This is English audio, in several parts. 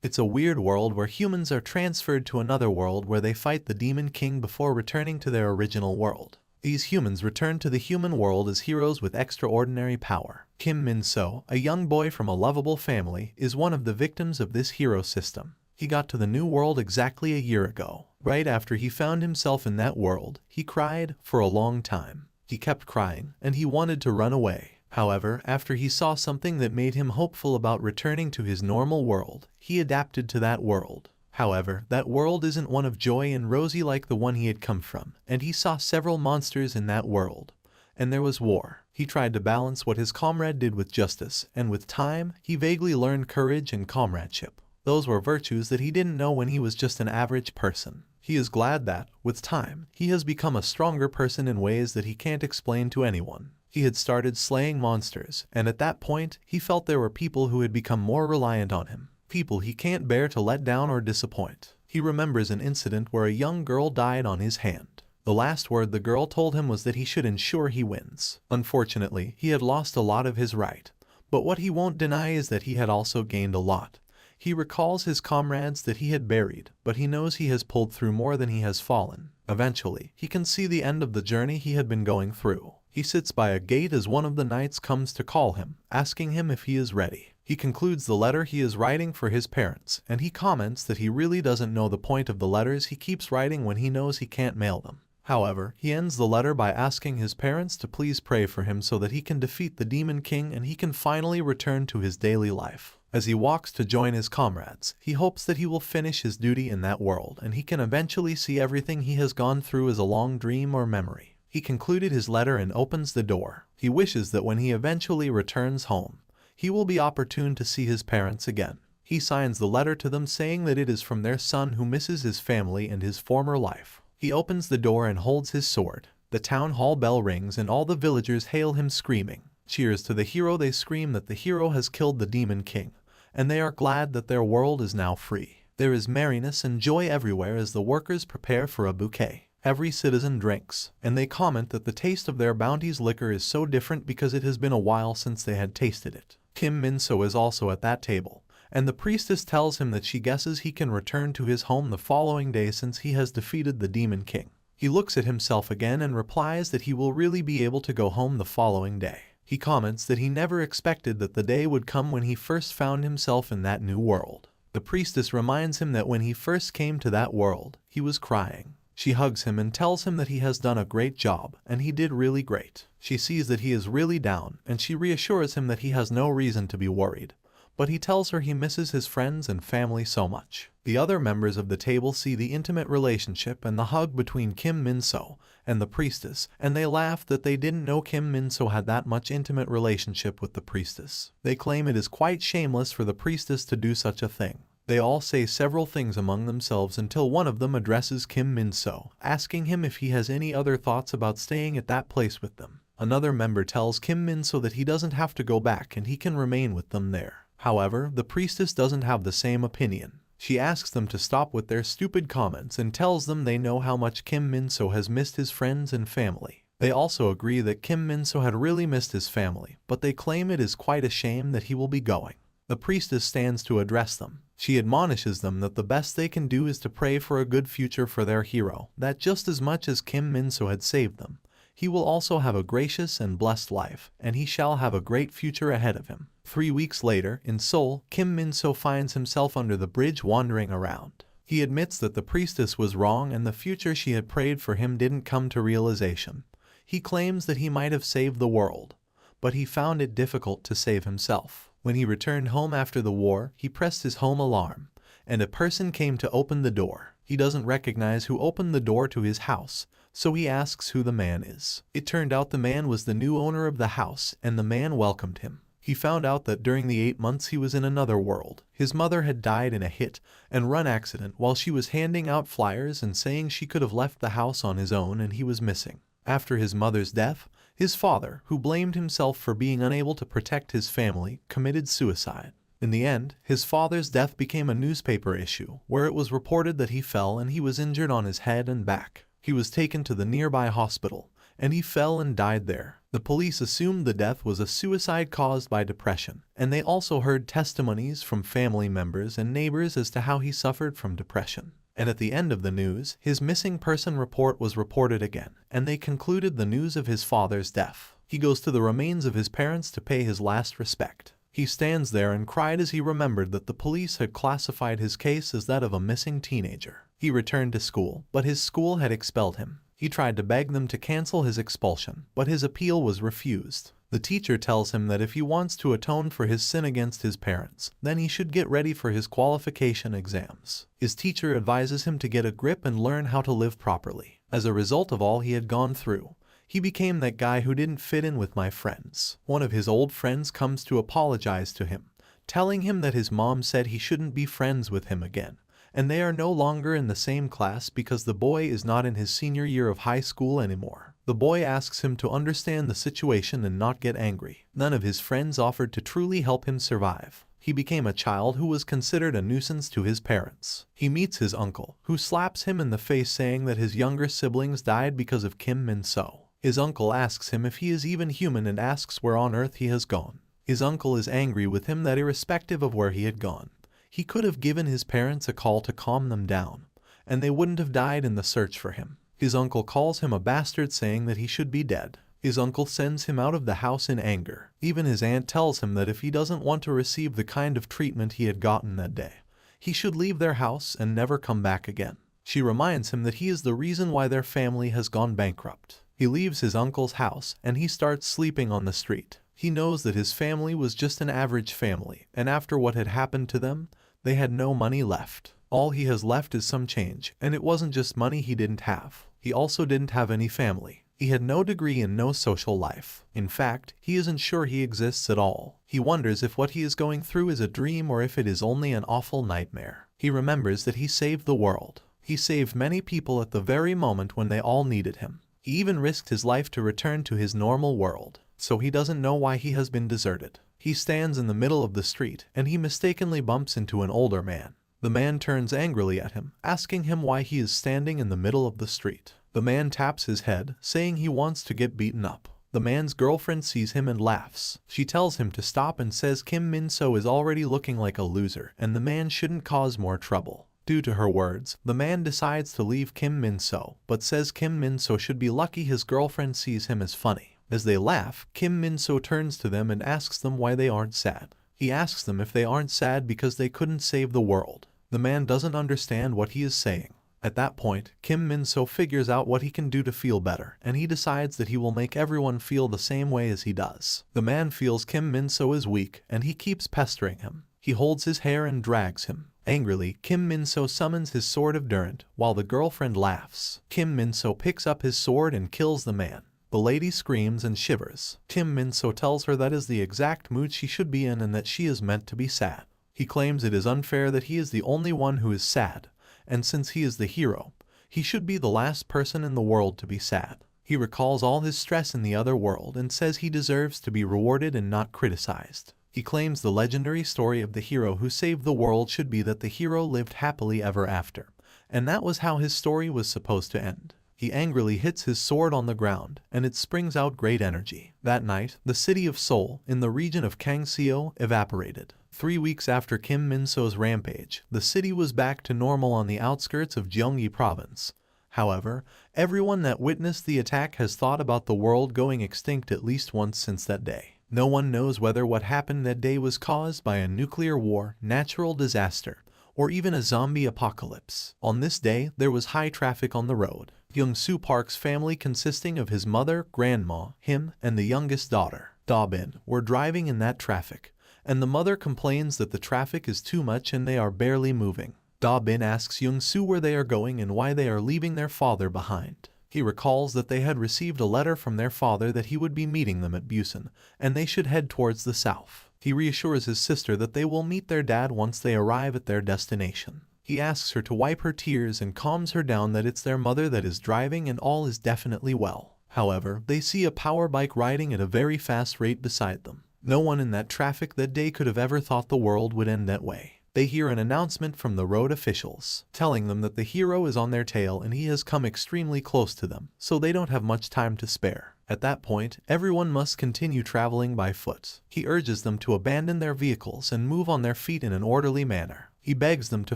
It's a weird world where humans are transferred to another world where they fight the Demon King before returning to their original world. These humans return to the human world as heroes with extraordinary power. Kim Min-so, a young boy from a lovable family, is one of the victims of this hero system. He got to the new world exactly a year ago. Right after he found himself in that world, he cried for a long time. He kept crying, and he wanted to run away. However, after he saw something that made him hopeful about returning to his normal world, he adapted to that world. However, that world isn't one of joy and rosy like the one he had come from, and he saw several monsters in that world. And there was war. He tried to balance what his comrade did with justice, and with time, he vaguely learned courage and comradeship. Those were virtues that he didn't know when he was just an average person. He is glad that, with time, he has become a stronger person in ways that he can't explain to anyone. He had started slaying monsters, and at that point, he felt there were people who had become more reliant on him. People he can't bear to let down or disappoint. He remembers an incident where a young girl died on his hand. The last word the girl told him was that he should ensure he wins. Unfortunately, he had lost a lot of his right. But what he won't deny is that he had also gained a lot. He recalls his comrades that he had buried, but he knows he has pulled through more than he has fallen. Eventually, he can see the end of the journey he had been going through. He sits by a gate as one of the knights comes to call him, asking him if he is ready. He concludes the letter he is writing for his parents, and he comments that he really doesn't know the point of the letters he keeps writing when he knows he can't mail them. However, he ends the letter by asking his parents to please pray for him so that he can defeat the Demon King and he can finally return to his daily life. As he walks to join his comrades, he hopes that he will finish his duty in that world and he can eventually see everything he has gone through as a long dream or memory. He concluded his letter and opens the door. He wishes that when he eventually returns home, he will be opportune to see his parents again. He signs the letter to them saying that it is from their son who misses his family and his former life. He opens the door and holds his sword. The town hall bell rings and all the villagers hail him screaming. Cheers to the hero. They scream that the hero has killed the Demon King, and they are glad that their world is now free. There is merriness and joy everywhere as the workers prepare for a bouquet. Every citizen drinks, and they comment that the taste of their bounty's liquor is so different because it has been a while since they had tasted it. Kim Min-so is also at that table, and the priestess tells him that she guesses he can return to his home the following day since he has defeated the Demon King. He looks at himself again and replies that he will really be able to go home the following day. He comments that he never expected that the day would come when he first found himself in that new world. The priestess reminds him that when he first came to that world, he was crying. She hugs him and tells him that he has done a great job, and he did really great. She sees that he is really down, and she reassures him that he has no reason to be worried. But he tells her he misses his friends and family so much. The other members of the table see the intimate relationship and the hug between Kim Min-so and the priestess, and they laugh that they didn't know Kim Min-so had that much intimate relationship with the priestess. They claim it is quite shameless for the priestess to do such a thing. They all say several things among themselves until one of them addresses Kim Min-so, asking him if he has any other thoughts about staying at that place with them. Another member tells Kim Min-so that he doesn't have to go back and he can remain with them there. However, the priestess doesn't have the same opinion. She asks them to stop with their stupid comments and tells them they know how much Kim Min-so has missed his friends and family. They also agree that Kim Min-so had really missed his family, but they claim it is quite a shame that he will be going. The priestess stands to address them. She admonishes them that the best they can do is to pray for a good future for their hero, that just as much as Kim Min-so had saved them, he will also have a gracious and blessed life, and he shall have a great future ahead of him. 3 weeks later, in Seoul, Kim Min-so finds himself under the bridge wandering around. He admits that the priestess was wrong and the future she had prayed for him didn't come to realization. He claims that he might have saved the world, but he found it difficult to save himself. When he returned home after the war, he pressed his home alarm, and a person came to open the door. He doesn't recognize who opened the door to his house, so he asks who the man is. It turned out the man was the new owner of the house, and the man welcomed him. He found out that during the 8 months he was in another world, his mother had died in a hit-and-run accident while she was handing out flyers and saying she could have left the house on his own and he was missing. After his mother's death, his father, who blamed himself for being unable to protect his family, committed suicide. In the end, his father's death became a newspaper issue, where it was reported that he fell and he was injured on his head and back. He was taken to the nearby hospital, and he fell and died there. The police assumed the death was a suicide caused by depression, and they also heard testimonies from family members and neighbors as to how he suffered from depression. And at the end of the news, his missing person report was reported again, and they concluded the news of his father's death. He goes to the remains of his parents to pay his last respect. He stands there and cried as he remembered that the police had classified his case as that of a missing teenager. He returned to school, but his school had expelled him. He tried to beg them to cancel his expulsion, but his appeal was refused. The teacher tells him that if he wants to atone for his sin against his parents, then he should get ready for his qualification exams. His teacher advises him to get a grip and learn how to live properly. As a result of all he had gone through, he became that guy who didn't fit in with my friends. One of his old friends comes to apologize to him, telling him that his mom said he shouldn't be friends with him again, and they are no longer in the same class because the boy is not in his senior year of high school anymore. The boy asks him to understand the situation and not get angry. None of his friends offered to truly help him survive. He became a child who was considered a nuisance to his parents. He meets his uncle, who slaps him in the face saying that his younger siblings died because of Kim Min-soo. His uncle asks him if he is even human and asks where on earth he has gone. His uncle is angry with him that irrespective of where he had gone, he could have given his parents a call to calm them down, and they wouldn't have died in the search for him. His uncle calls him a bastard, saying that he should be dead. His uncle sends him out of the house in anger. Even his aunt tells him that if he doesn't want to receive the kind of treatment he had gotten that day, he should leave their house and never come back again. She reminds him that he is the reason why their family has gone bankrupt. He leaves his uncle's house and he starts sleeping on the street. He knows that his family was just an average family, and after what had happened to them, they had no money left. All he has left is some change, and it wasn't just money he didn't have. He also didn't have any family. He had no degree and no social life. In fact, he isn't sure he exists at all. He wonders if what he is going through is a dream or if it is only an awful nightmare. He remembers that he saved the world. He saved many people at the very moment when they all needed him. He even risked his life to return to his normal world, so he doesn't know why he has been deserted. He stands in the middle of the street and he mistakenly bumps into an older man. The man turns angrily at him, asking him why he is standing in the middle of the street. The man taps his head, saying he wants to get beaten up. The man's girlfriend sees him and laughs. She tells him to stop and says Kim Min-soo is already looking like a loser and the man shouldn't cause more trouble. Due to her words, the man decides to leave Kim Min-soo, but says Kim Min-soo should be lucky his girlfriend sees him as funny. As they laugh, Kim Min-soo turns to them and asks them why they aren't sad. He asks them if they aren't sad because they couldn't save the world. The man doesn't understand what he is saying. At that point, Kim Min-soo figures out what he can do to feel better, and he decides that he will make everyone feel the same way as he does. The man feels Kim Min-soo is weak, and he keeps pestering him. He holds his hair and drags him. Angrily, Kim Min-soo summons his sword of Durant, while the girlfriend laughs. Kim Min-soo picks up his sword and kills the man. The lady screams and shivers. Kim Min-soo tells her that is the exact mood she should be in and that she is meant to be sad. He claims it is unfair that he is the only one who is sad, and since he is the hero, he should be the last person in the world to be sad. He recalls all his stress in the other world and says he deserves to be rewarded and not criticized. He claims the legendary story of the hero who saved the world should be that the hero lived happily ever after, and that was how his story was supposed to end. He angrily hits his sword on the ground, and it springs out great energy. That night, the city of Seoul, in the region of Gangseo, evaporated. 3 weeks after Kim Min-soo's rampage, the city was back to normal on the outskirts of Gyeonggi province. However, everyone that witnessed the attack has thought about the world going extinct at least once since that day. No one knows whether what happened that day was caused by a nuclear war, natural disaster, or even a zombie apocalypse. On this day, there was high traffic on the road. Young-soo Park's family, consisting of his mother, grandma, him, and the youngest daughter, Da-bin, were driving in that traffic, and the mother complains that the traffic is too much and they are barely moving. Da-bin asks Young-soo where they are going and why they are leaving their father behind. He recalls that they had received a letter from their father that he would be meeting them at Busan, and they should head towards the south. He reassures his sister that they will meet their dad once they arrive at their destination. He asks her to wipe her tears and calms her down that it's their mother that is driving and all is definitely well. However, they see a power bike riding at a very fast rate beside them. No one in that traffic that day could have ever thought the world would end that way. They hear an announcement from the road officials, telling them that the hero is on their tail and he has come extremely close to them, so they don't have much time to spare. At that point, everyone must continue traveling by foot. He urges them to abandon their vehicles and move on their feet in an orderly manner. He begs them to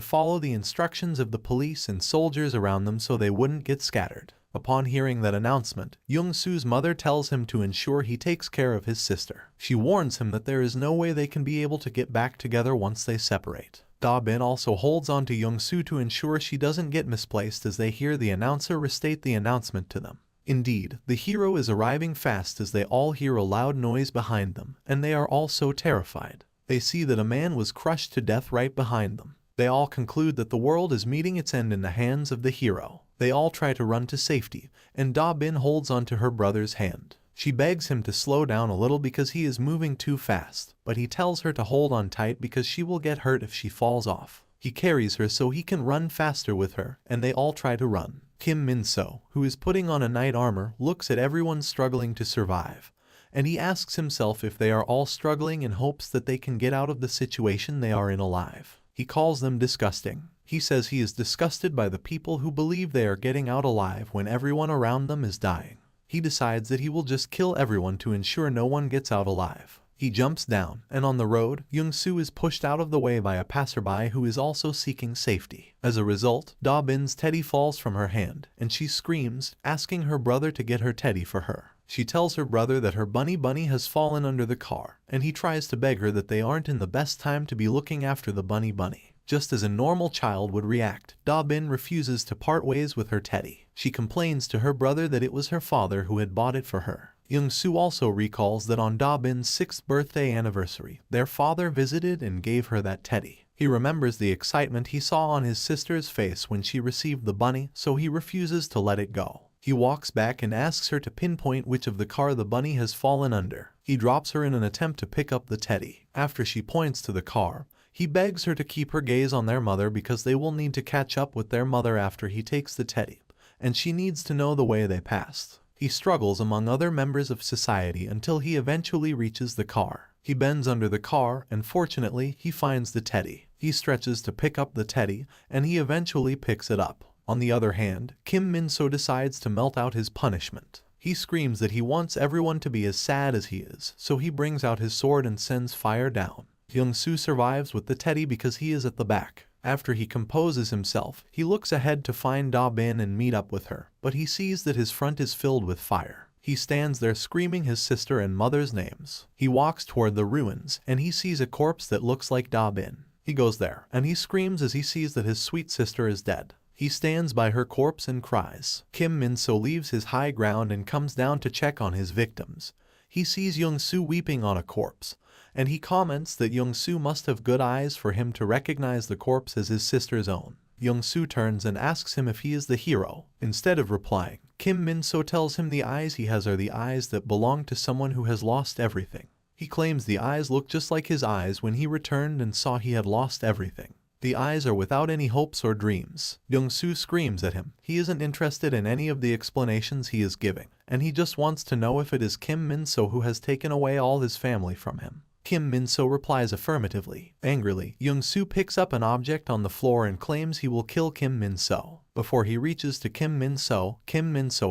follow the instructions of the police and soldiers around them so they wouldn't get scattered. Upon hearing that announcement, Young-soo's mother tells him to ensure he takes care of his sister. She warns him that there is no way they can be able to get back together once they separate. Da-bin also holds on to Young-soo to ensure she doesn't get misplaced as they hear the announcer restate the announcement to them. Indeed, the hero is arriving fast as they all hear a loud noise behind them, and they are all so terrified. They see that a man was crushed to death right behind them. They all conclude that the world is meeting its end in the hands of the hero. They all try to run to safety, and Da-bin holds onto her brother's hand. She begs him to slow down a little because he is moving too fast, but he tells her to hold on tight because she will get hurt if she falls off. He carries her so he can run faster with her, and they all try to run. Kim Min-soo, who is putting on a knight armor, looks at everyone struggling to survive, and he asks himself if they are all struggling in hopes that they can get out of the situation they are in alive. He calls them disgusting. He says he is disgusted by the people who believe they are getting out alive when everyone around them is dying. He decides that he will just kill everyone to ensure no one gets out alive. He jumps down, and on the road, Young-soo is pushed out of the way by a passerby who is also seeking safety. As a result, Da-bin's teddy falls from her hand, and she screams, asking her brother to get her teddy for her. She tells her brother that her bunny has fallen under the car, and he tries to beg her that they aren't in the best time to be looking after the bunny. Just as a normal child would react, Da-bin refuses to part ways with her teddy. She complains to her brother that it was her father who had bought it for her. Young-soo also recalls that on Da-bin's 6th birthday anniversary, their father visited and gave her that teddy. He remembers the excitement he saw on his sister's face when she received the bunny, so he refuses to let it go. He walks back and asks her to pinpoint which of the car the bunny has fallen under. He drops her in an attempt to pick up the teddy. After she points to the car, he begs her to keep her gaze on their mother because they will need to catch up with their mother after he takes the teddy, and she needs to know the way they passed. He struggles among other members of society until he eventually reaches the car. He bends under the car, and fortunately, he finds the teddy. He stretches to pick up the teddy, and he eventually picks it up. On the other hand, Kim Min-soo decides to melt out his punishment. He screams that he wants everyone to be as sad as he is, so he brings out his sword and sends fire down. Young-soo survives with the teddy because he is at the back. After he composes himself, he looks ahead to find Da-bin and meet up with her, but he sees that his front is filled with fire. He stands there screaming his sister and mother's names. He walks toward the ruins, and he sees a corpse that looks like Da-bin. He goes there, and he screams as he sees that his sweet sister is dead. He stands by her corpse and cries. Kim Min-soo leaves his high ground and comes down to check on his victims. He sees Young-soo weeping on a corpse, and he comments that Young-soo must have good eyes for him to recognize the corpse as his sister's own. Young-soo turns and asks him if he is the hero. Instead of replying, Kim Min-soo tells him the eyes he has are the eyes that belong to someone who has lost everything. He claims the eyes look just like his eyes when he returned and saw he had lost everything. The eyes are without any hopes or dreams. Young-soo screams at him. He isn't interested in any of the explanations he is giving, and he just wants to know if it is Kim Min-soo who has taken away all his family from him. Kim Min-soo replies affirmatively. Angrily, Young-soo picks up an object on the floor and claims he will kill Kim Min-soo. Before he reaches to Kim Min-soo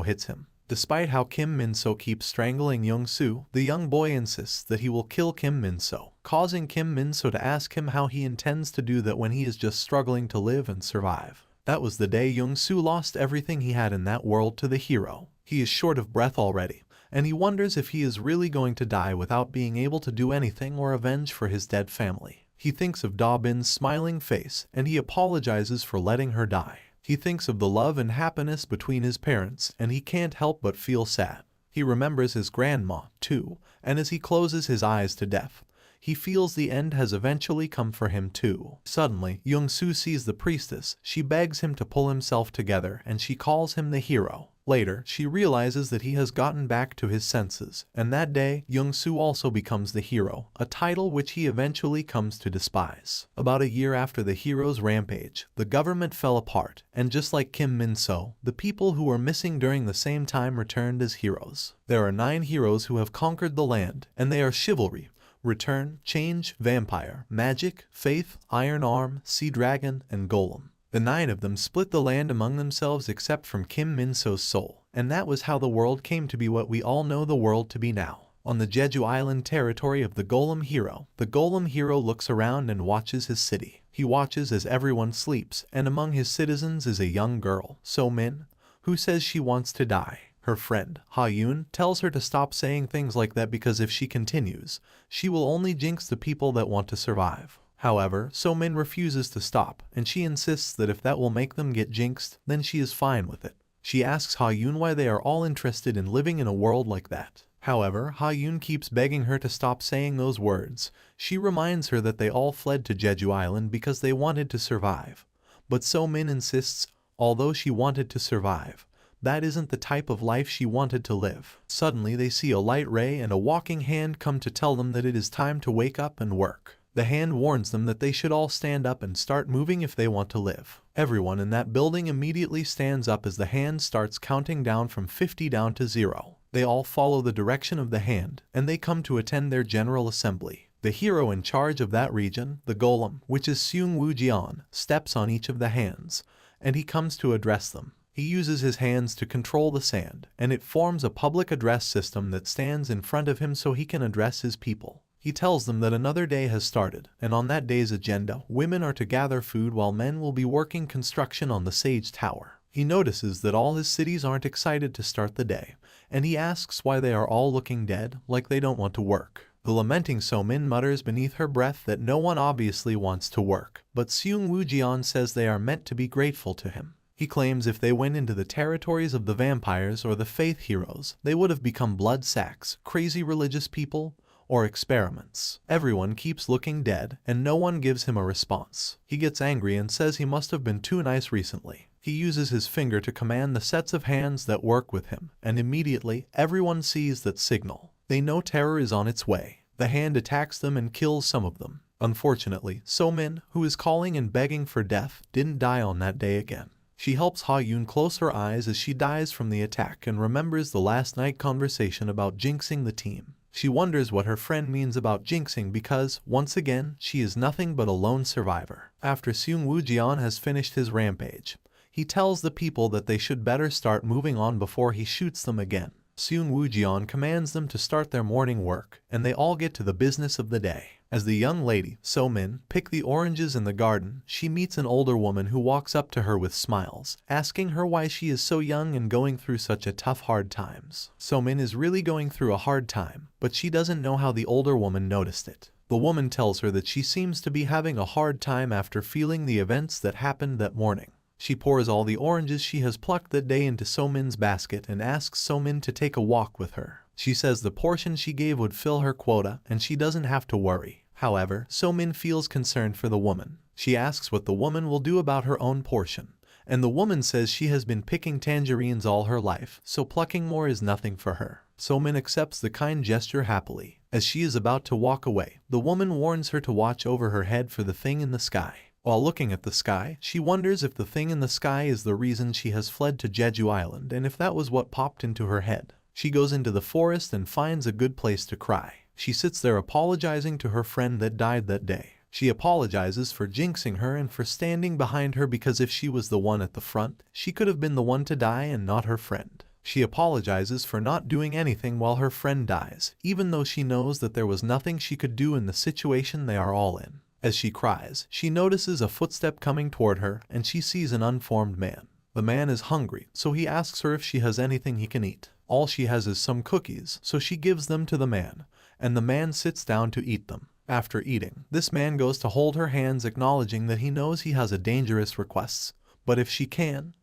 hits him. Despite how Kim Min-soo keeps strangling Young-soo, the young boy insists that he will kill Kim Min-soo, causing Kim Min-soo to ask him how he intends to do that when he is just struggling to live and survive. That was the day Young-soo lost everything he had in that world to the hero. He is short of breath already, and he wonders if he is really going to die without being able to do anything or avenge for his dead family. He thinks of Da-bin's smiling face, and he apologizes for letting her die. He thinks of the love and happiness between his parents, and he can't help but feel sad. He remembers his grandma, too, and as he closes his eyes to death, he feels the end has eventually come for him too. Suddenly, Young-soo sees the priestess. She begs him to pull himself together, and she calls him the hero. Later, she realizes that he has gotten back to his senses, and that day, Young-soo also becomes the hero, a title which he eventually comes to despise. About a year after the hero's rampage, the government fell apart, and just like Kim Min-soo, the people who were missing during the same time returned as heroes. There are 9 heroes who have conquered the land, and they are chivalry, return, change, vampire, magic, faith, iron arm, sea dragon, and golem. The 9 of them split the land among themselves except from Kim Min-soo's soul, And that was how the world came to be what we all know the world to be now. On the Jeju Island territory of the Golem Hero, the Golem Hero looks around and watches his city. He watches as everyone sleeps, and among his citizens is a young girl, So-min, who says she wants to die. Her friend, Ha-yoon, tells her to stop saying things like that because if she continues, she will only jinx the people that want to survive. However, So-min refuses to stop, and she insists that if that will make them get jinxed, then she is fine with it. She asks Ha-yoon why they are all interested in living in a world like that. However, Ha-yoon keeps begging her to stop saying those words. She reminds her that they all fled to Jeju Island because they wanted to survive. But So-min insists, although she wanted to survive, that isn't the type of life she wanted to live. Suddenly they see a light ray and a walking hand come to tell them that it is time to wake up and work. The hand warns them that they should all stand up and start moving if they want to live. Everyone in that building immediately stands up as the hand starts counting down from 50 down to 0. They all follow the direction of the hand, and they come to attend their general assembly. The hero in charge of that region, the Golem, which is Seung Woo-jeon, steps on each of the hands, and he comes to address them. He uses his hands to control the sand, and it forms a public address system that stands in front of him so he can address his people. He tells them that another day has started, and on that day's agenda, women are to gather food while men will be working construction on the Sage Tower. He notices that all his cities aren't excited to start the day, and he asks why they are all looking dead, like they don't want to work. The lamenting So-min mutters beneath her breath that no one obviously wants to work, but Seung Woo-jeon says they are meant to be grateful to him. He claims if they went into the territories of the vampires or the faith heroes, they would have become blood sacks, crazy religious people, or experiments. Everyone keeps looking dead, and no one gives him a response. He gets angry and says he must have been too nice recently. He uses his finger to command the sets of hands that work with him, and immediately, everyone sees that signal. They know terror is on its way. The hand attacks them and kills some of them. Unfortunately, So-min, who is calling and begging for death, didn't die on that day again. She helps Ha-yoon close her eyes as she dies from the attack and remembers the last night conversation about jinxing the team. She wonders what her friend means about jinxing because, once again, she is nothing but a lone survivor. After Seung Woo-jeon has finished his rampage, he tells the people that they should better start moving on before he shoots them again. Seung Woo-jeon commands them to start their morning work, and they all get to the business of the day. As the young lady, So-min, pick the oranges in the garden, she meets an older woman who walks up to her with smiles, asking her why she is so young and going through such a tough hard times. So-min is really going through a hard time, but she doesn't know how the older woman noticed it. The woman tells her that she seems to be having a hard time after feeling the events that happened that morning. She pours all the oranges she has plucked that day into So-min's basket and asks So-min to take a walk with her. She says the portion she gave would fill her quota and she doesn't have to worry. However, So-min feels concerned for the woman. She asks what the woman will do about her own portion, and the woman says she has been picking tangerines all her life, so plucking more is nothing for her. So-min accepts the kind gesture happily. As she is about to walk away, the woman warns her to watch over her head for the thing in the sky. While looking at the sky, she wonders if the thing in the sky is the reason she has fled to Jeju Island and if that was what popped into her head. She goes into the forest and finds a good place to cry. She sits there apologizing to her friend that died that day. She apologizes for jinxing her and for standing behind her because if she was the one at the front, she could have been the one to die and not her friend. She apologizes for not doing anything while her friend dies, even though she knows that there was nothing she could do in the situation they are all in. As she cries, she notices a footstep coming toward her and she sees an unformed man. The man is hungry, so he asks her if she has anything he can eat. All she has is some cookies, so she gives them to the man, and the man sits down to eat them. After eating, this man goes to hold her hands, acknowledging that he knows he has a dangerous request, but if she can,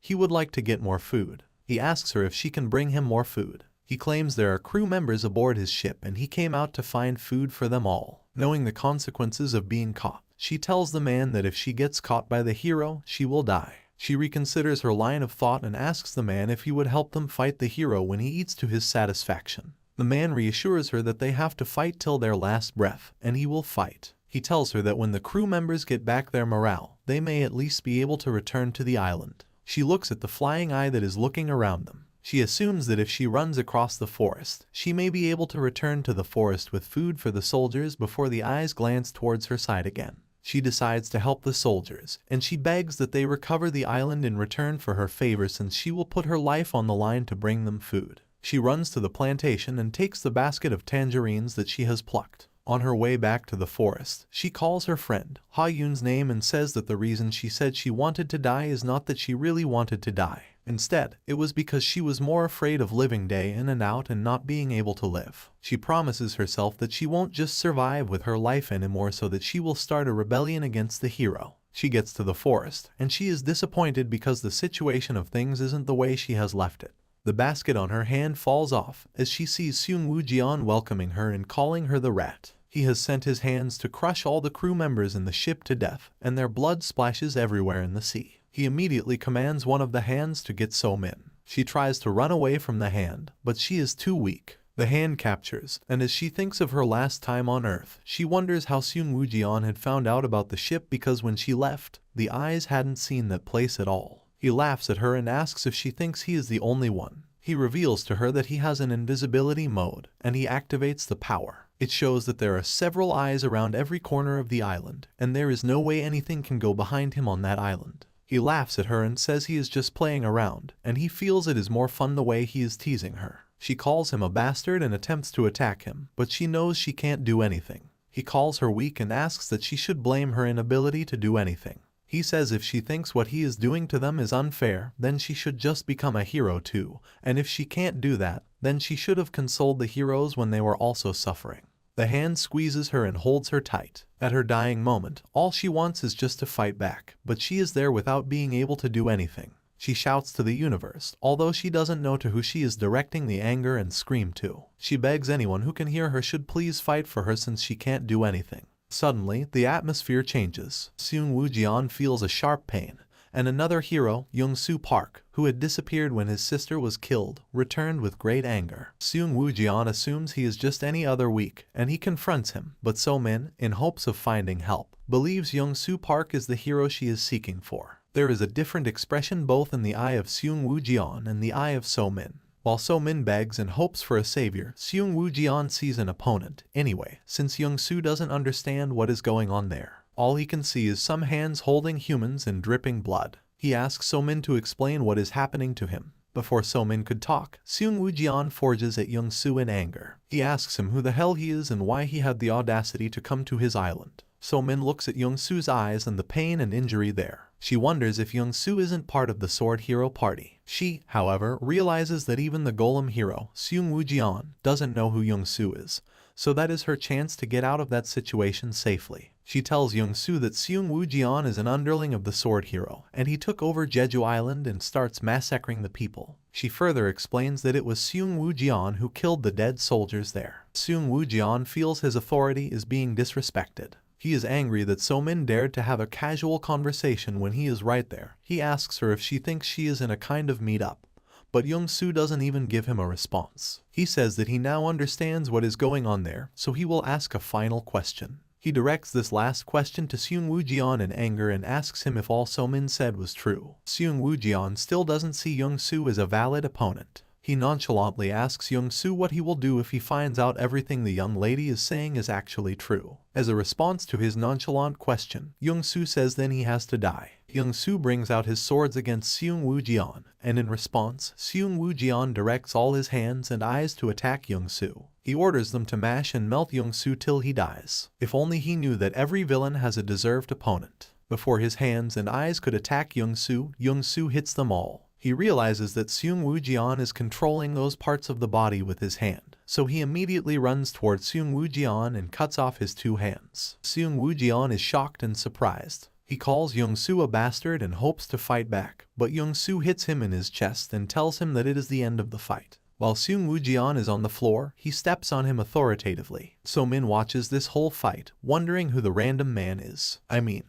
he would like to get more food. He asks her if she can bring him more food. He claims there are crew members aboard his ship and he came out to find food for them all. Knowing the consequences of being caught, she tells the man that if she gets caught by the hero, she will die. She reconsiders her line of thought and asks the man if he would help them fight the hero when he eats to his satisfaction. The man reassures her that they have to fight till their last breath, and he will fight. He tells her that when the crew members get back their morale, they may at least be able to return to the island. She looks at the flying eye that is looking around them. She assumes that if she runs across the forest, she may be able to return to the forest with food for the soldiers before the eyes glance towards her side again. She decides to help the soldiers, and she begs that they recover the island in return for her favor since she will put her life on the line to bring them food. She runs to the plantation and takes the basket of tangerines that she has plucked. On her way back to the forest, she calls her friend Ha Yun's name and says that the reason she said she wanted to die is not that she really wanted to die. Instead, it was because she was more afraid of living day in and out and not being able to live. She promises herself that she won't just survive with her life anymore, so that she will start a rebellion against the hero. She gets to the forest, and she is disappointed because the situation of things isn't the way she has left it. The basket on her hand falls off as she sees Seung Woo-jian welcoming her and calling her the rat. He has sent his hands to crush all the crew members in the ship to death, and their blood splashes everywhere in the sea. He immediately commands one of the hands to get So-min. She tries to run away from the hand, but she is too weak. The hand captures, and as she thinks of her last time on Earth, she wonders how Seung Woo-jian had found out about the ship, because when she left, the eyes hadn't seen that place at all. He laughs at her and asks if she thinks he is the only one. He reveals to her that he has an invisibility mode, and he activates the power. It shows that there are several eyes around every corner of the island, and there is no way anything can go behind him on that island. He laughs at her and says he is just playing around, and he feels it is more fun the way he is teasing her. She calls him a bastard and attempts to attack him, but she knows she can't do anything. He calls her weak and asks that she should blame her inability to do anything. He says if she thinks what he is doing to them is unfair, then she should just become a hero too, and if she can't do that, then she should have consoled the heroes when they were also suffering. The hand squeezes her and holds her tight. At her dying moment, all she wants is just to fight back, but she is there without being able to do anything. She shouts to the universe, although she doesn't know to who she is directing the anger and scream to. She begs anyone who can hear her should please fight for her since she can't do anything. Suddenly, the atmosphere changes. Seung Woo-jian feels a sharp pain, and another hero, Young-soo Park, who had disappeared when his sister was killed, returned with great anger. Seung Woo-jian assumes he is just any other weak, and he confronts him, but So-min, in hopes of finding help, believes Young-soo Park is the hero she is seeking for. There is a different expression both in the eye of Seung Woo-jian and the eye of So-min. While So-min begs and hopes for a savior, Seung Woo-jian sees an opponent. Anyway, since Young-soo doesn't understand what is going on there, all he can see is some hands holding humans and dripping blood. He asks So-min to explain what is happening to him. Before So-min could talk, Seung Woo-jian forges at Young-soo in anger. He asks him who the hell he is and why he had the audacity to come to his island. So-min looks at Young-soo's eyes and the pain and injury there. She wonders if Young-soo isn't part of the Sword Hero Party. She, however, realizes that even the Golem hero, Seung Woo-jian, doesn't know who Young-soo is, so that is her chance to get out of that situation safely. She tells Young-soo that Seung Woo-jian is an underling of the Sword Hero, and he took over Jeju Island and starts massacring the people. She further explains that it was Seung Woo-jian who killed the dead soldiers there. Seung Woo-jian feels his authority is being disrespected. He is angry that So-min dared to have a casual conversation when he is right there. He asks her if she thinks she is in a kind of meet-up, but Young-soo doesn't even give him a response. He says that he now understands what is going on there, so he will ask a final question. He directs this last question to Seung Woo-jian in anger and asks him if all So-min said was true. Seung Woo-jian still doesn't see Young-soo as a valid opponent. He nonchalantly asks Young-soo what he will do if he finds out everything the young lady is saying is actually true. As a response to his nonchalant question, Young-soo says then he has to die. Young-soo brings out his swords against Seung Woo-jian, and in response, Seung Woo-jian directs all his hands and eyes to attack Young-soo. He orders them to mash and melt Young-soo till he dies. If only he knew that every villain has a deserved opponent. Before his hands and eyes could attack Young-soo, Young-soo hits them all. He realizes that Seung Woo-jian is controlling those parts of the body with his hand, so he immediately runs towards Seung Woo-jian and cuts off his two hands. Seung Woo-jian is shocked and surprised. He calls Young-soo a bastard and hopes to fight back, but Young-soo hits him in his chest and tells him that it is the end of the fight. While Seung Woo-jian is on the floor, he steps on him authoritatively. So-min watches this whole fight, wondering who the random man is.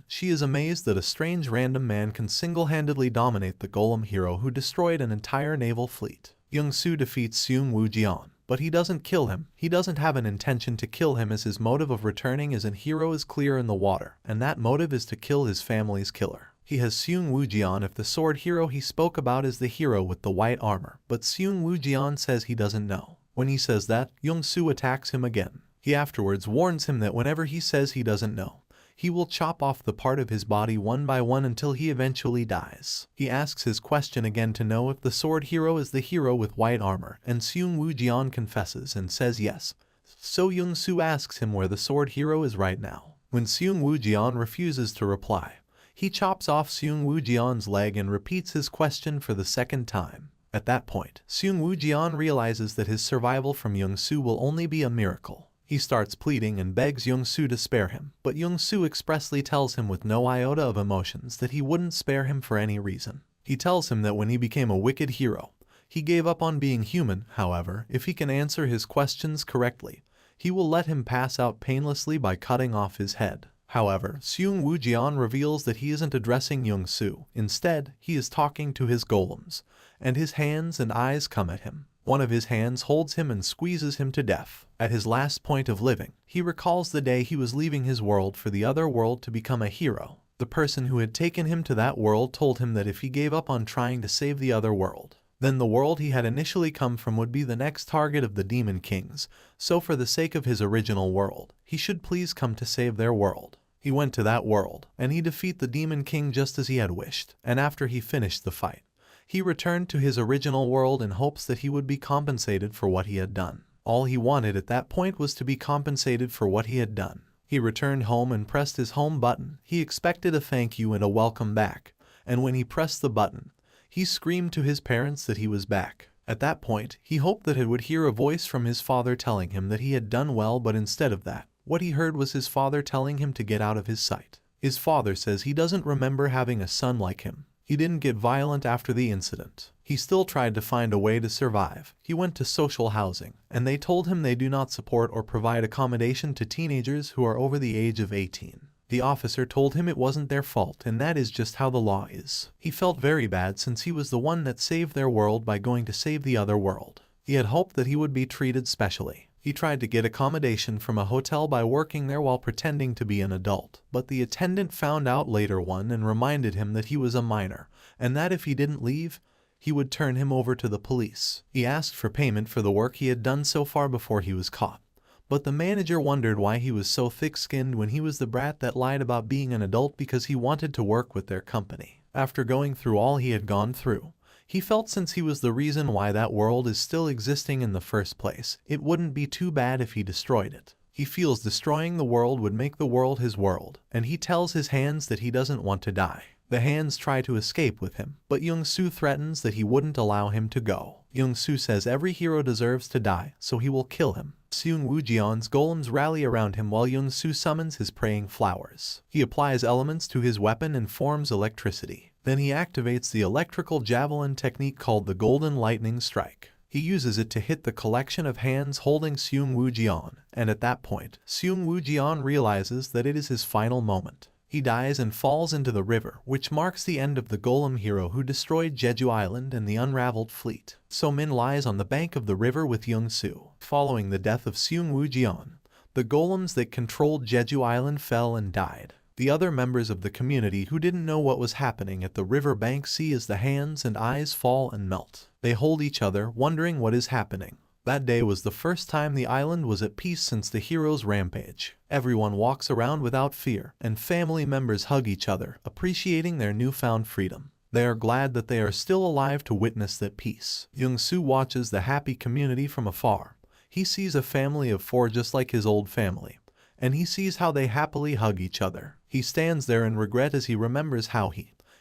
She is amazed that a strange random man can single-handedly dominate the Golem hero who destroyed an entire naval fleet. Young-soo defeats Seung Woo-jian, but he doesn't kill him. He doesn't have an intention to kill him, as his motive of returning as a hero is clear in the water, and that motive is to kill his family's killer. He has Seung Woo-jian if the sword hero he spoke about is the hero with the white armor, but Seung Woo-jian says he doesn't know. When he says that, Young-soo attacks him again. He afterwards warns him that whenever he says he doesn't know, He will chop off the part of his body one by one until he eventually dies. He asks his question again to know if the sword hero is the hero with white armor, and Seung Woo-jian confesses and says yes. So Young-soo asks him where the sword hero is right now. When Seung Woo-jian refuses to reply, he chops off Seung Woo-jian's leg and repeats his question for the second time. At that point, Seung Woo-jian realizes that his survival from Young-soo will only be a miracle. He starts pleading and begs Young-soo to spare him, but Young-soo expressly tells him with no iota of emotions that he wouldn't spare him for any reason. He tells him that when he became a wicked hero, he gave up on being human. However, if he can answer his questions correctly, he will let him pass out painlessly by cutting off his head. However, Seung Woo-jian reveals that he isn't addressing Young-soo. Instead, he is talking to his golems, and his hands and eyes come at him. One of his hands holds him and squeezes him to death. At his last point of living, he recalls the day he was leaving his world for the other world to become a hero. The person who had taken him to that world told him that if he gave up on trying to save the other world, then the world he had initially come from would be the next target of the Demon Kings, so for the sake of his original world, he should please come to save their world. He went to that world, and he defeated the Demon King just as he had wished, and after he finished the fight, he returned to his original world in hopes that he would be compensated for what he had done. All he wanted at that point was to be compensated for what he had done. He returned home and pressed his home button. He expected a thank you and a welcome back, and when he pressed the button, he screamed to his parents that he was back. At that point, he hoped that he would hear a voice from his father telling him that he had done well, but instead of that, what he heard was his father telling him to get out of his sight. His father says he doesn't remember having a son like him. He didn't get violent after the incident. He still tried to find a way to survive. He went to social housing, and they told him they do not support or provide accommodation to teenagers who are over the age of 18. The officer told him it wasn't their fault, and that is just how the law is. He felt very bad since he was the one that saved their world by going to save the other world. He had hoped that he would be treated specially. He tried to get accommodation from a hotel by working there while pretending to be an adult, but the attendant found out later on and reminded him that he was a minor, and that if he didn't leave, he would turn him over to the police. He asked for payment for the work he had done so far before he was caught, but the manager wondered why he was so thick-skinned when he was the brat that lied about being an adult because he wanted to work with their company. After going through all he had gone through, he felt since he was the reason why that world is still existing in the first place, it wouldn't be too bad if he destroyed it. He feels destroying the world would make the world his world, and he tells his hands that he doesn't want to die. The hands try to escape with him, but Young-soo threatens that he wouldn't allow him to go. Young-soo says every hero deserves to die, so he will kill him. Seung Woo-jian's golems rally around him while Young-soo summons his praying flowers. He applies elements to his weapon and forms electricity. Then he activates the electrical javelin technique called the Golden Lightning Strike. He uses it to hit the collection of hands holding Seung Woo-jian, and at that point, Seung Woo-jian realizes that it is his final moment. He dies and falls into the river, which marks the end of the golem hero who destroyed Jeju Island and the unraveled fleet. So Min lies on the bank of the river with Young-soo. Following the death of Seung Woo-jian, the golems that controlled Jeju Island fell and died. The other members of the community who didn't know what was happening at the river bank see as the hands and eyes fall and melt. They hold each other, wondering what is happening. That day was the first time the island was at peace since the hero's rampage. Everyone walks around without fear, and family members hug each other, appreciating their newfound freedom. They are glad that they are still alive to witness that peace. Young-soo watches the happy community from afar. He sees a family of 4 just like his old family, and he sees how they happily hug each other. He stands there in regret as he remembers how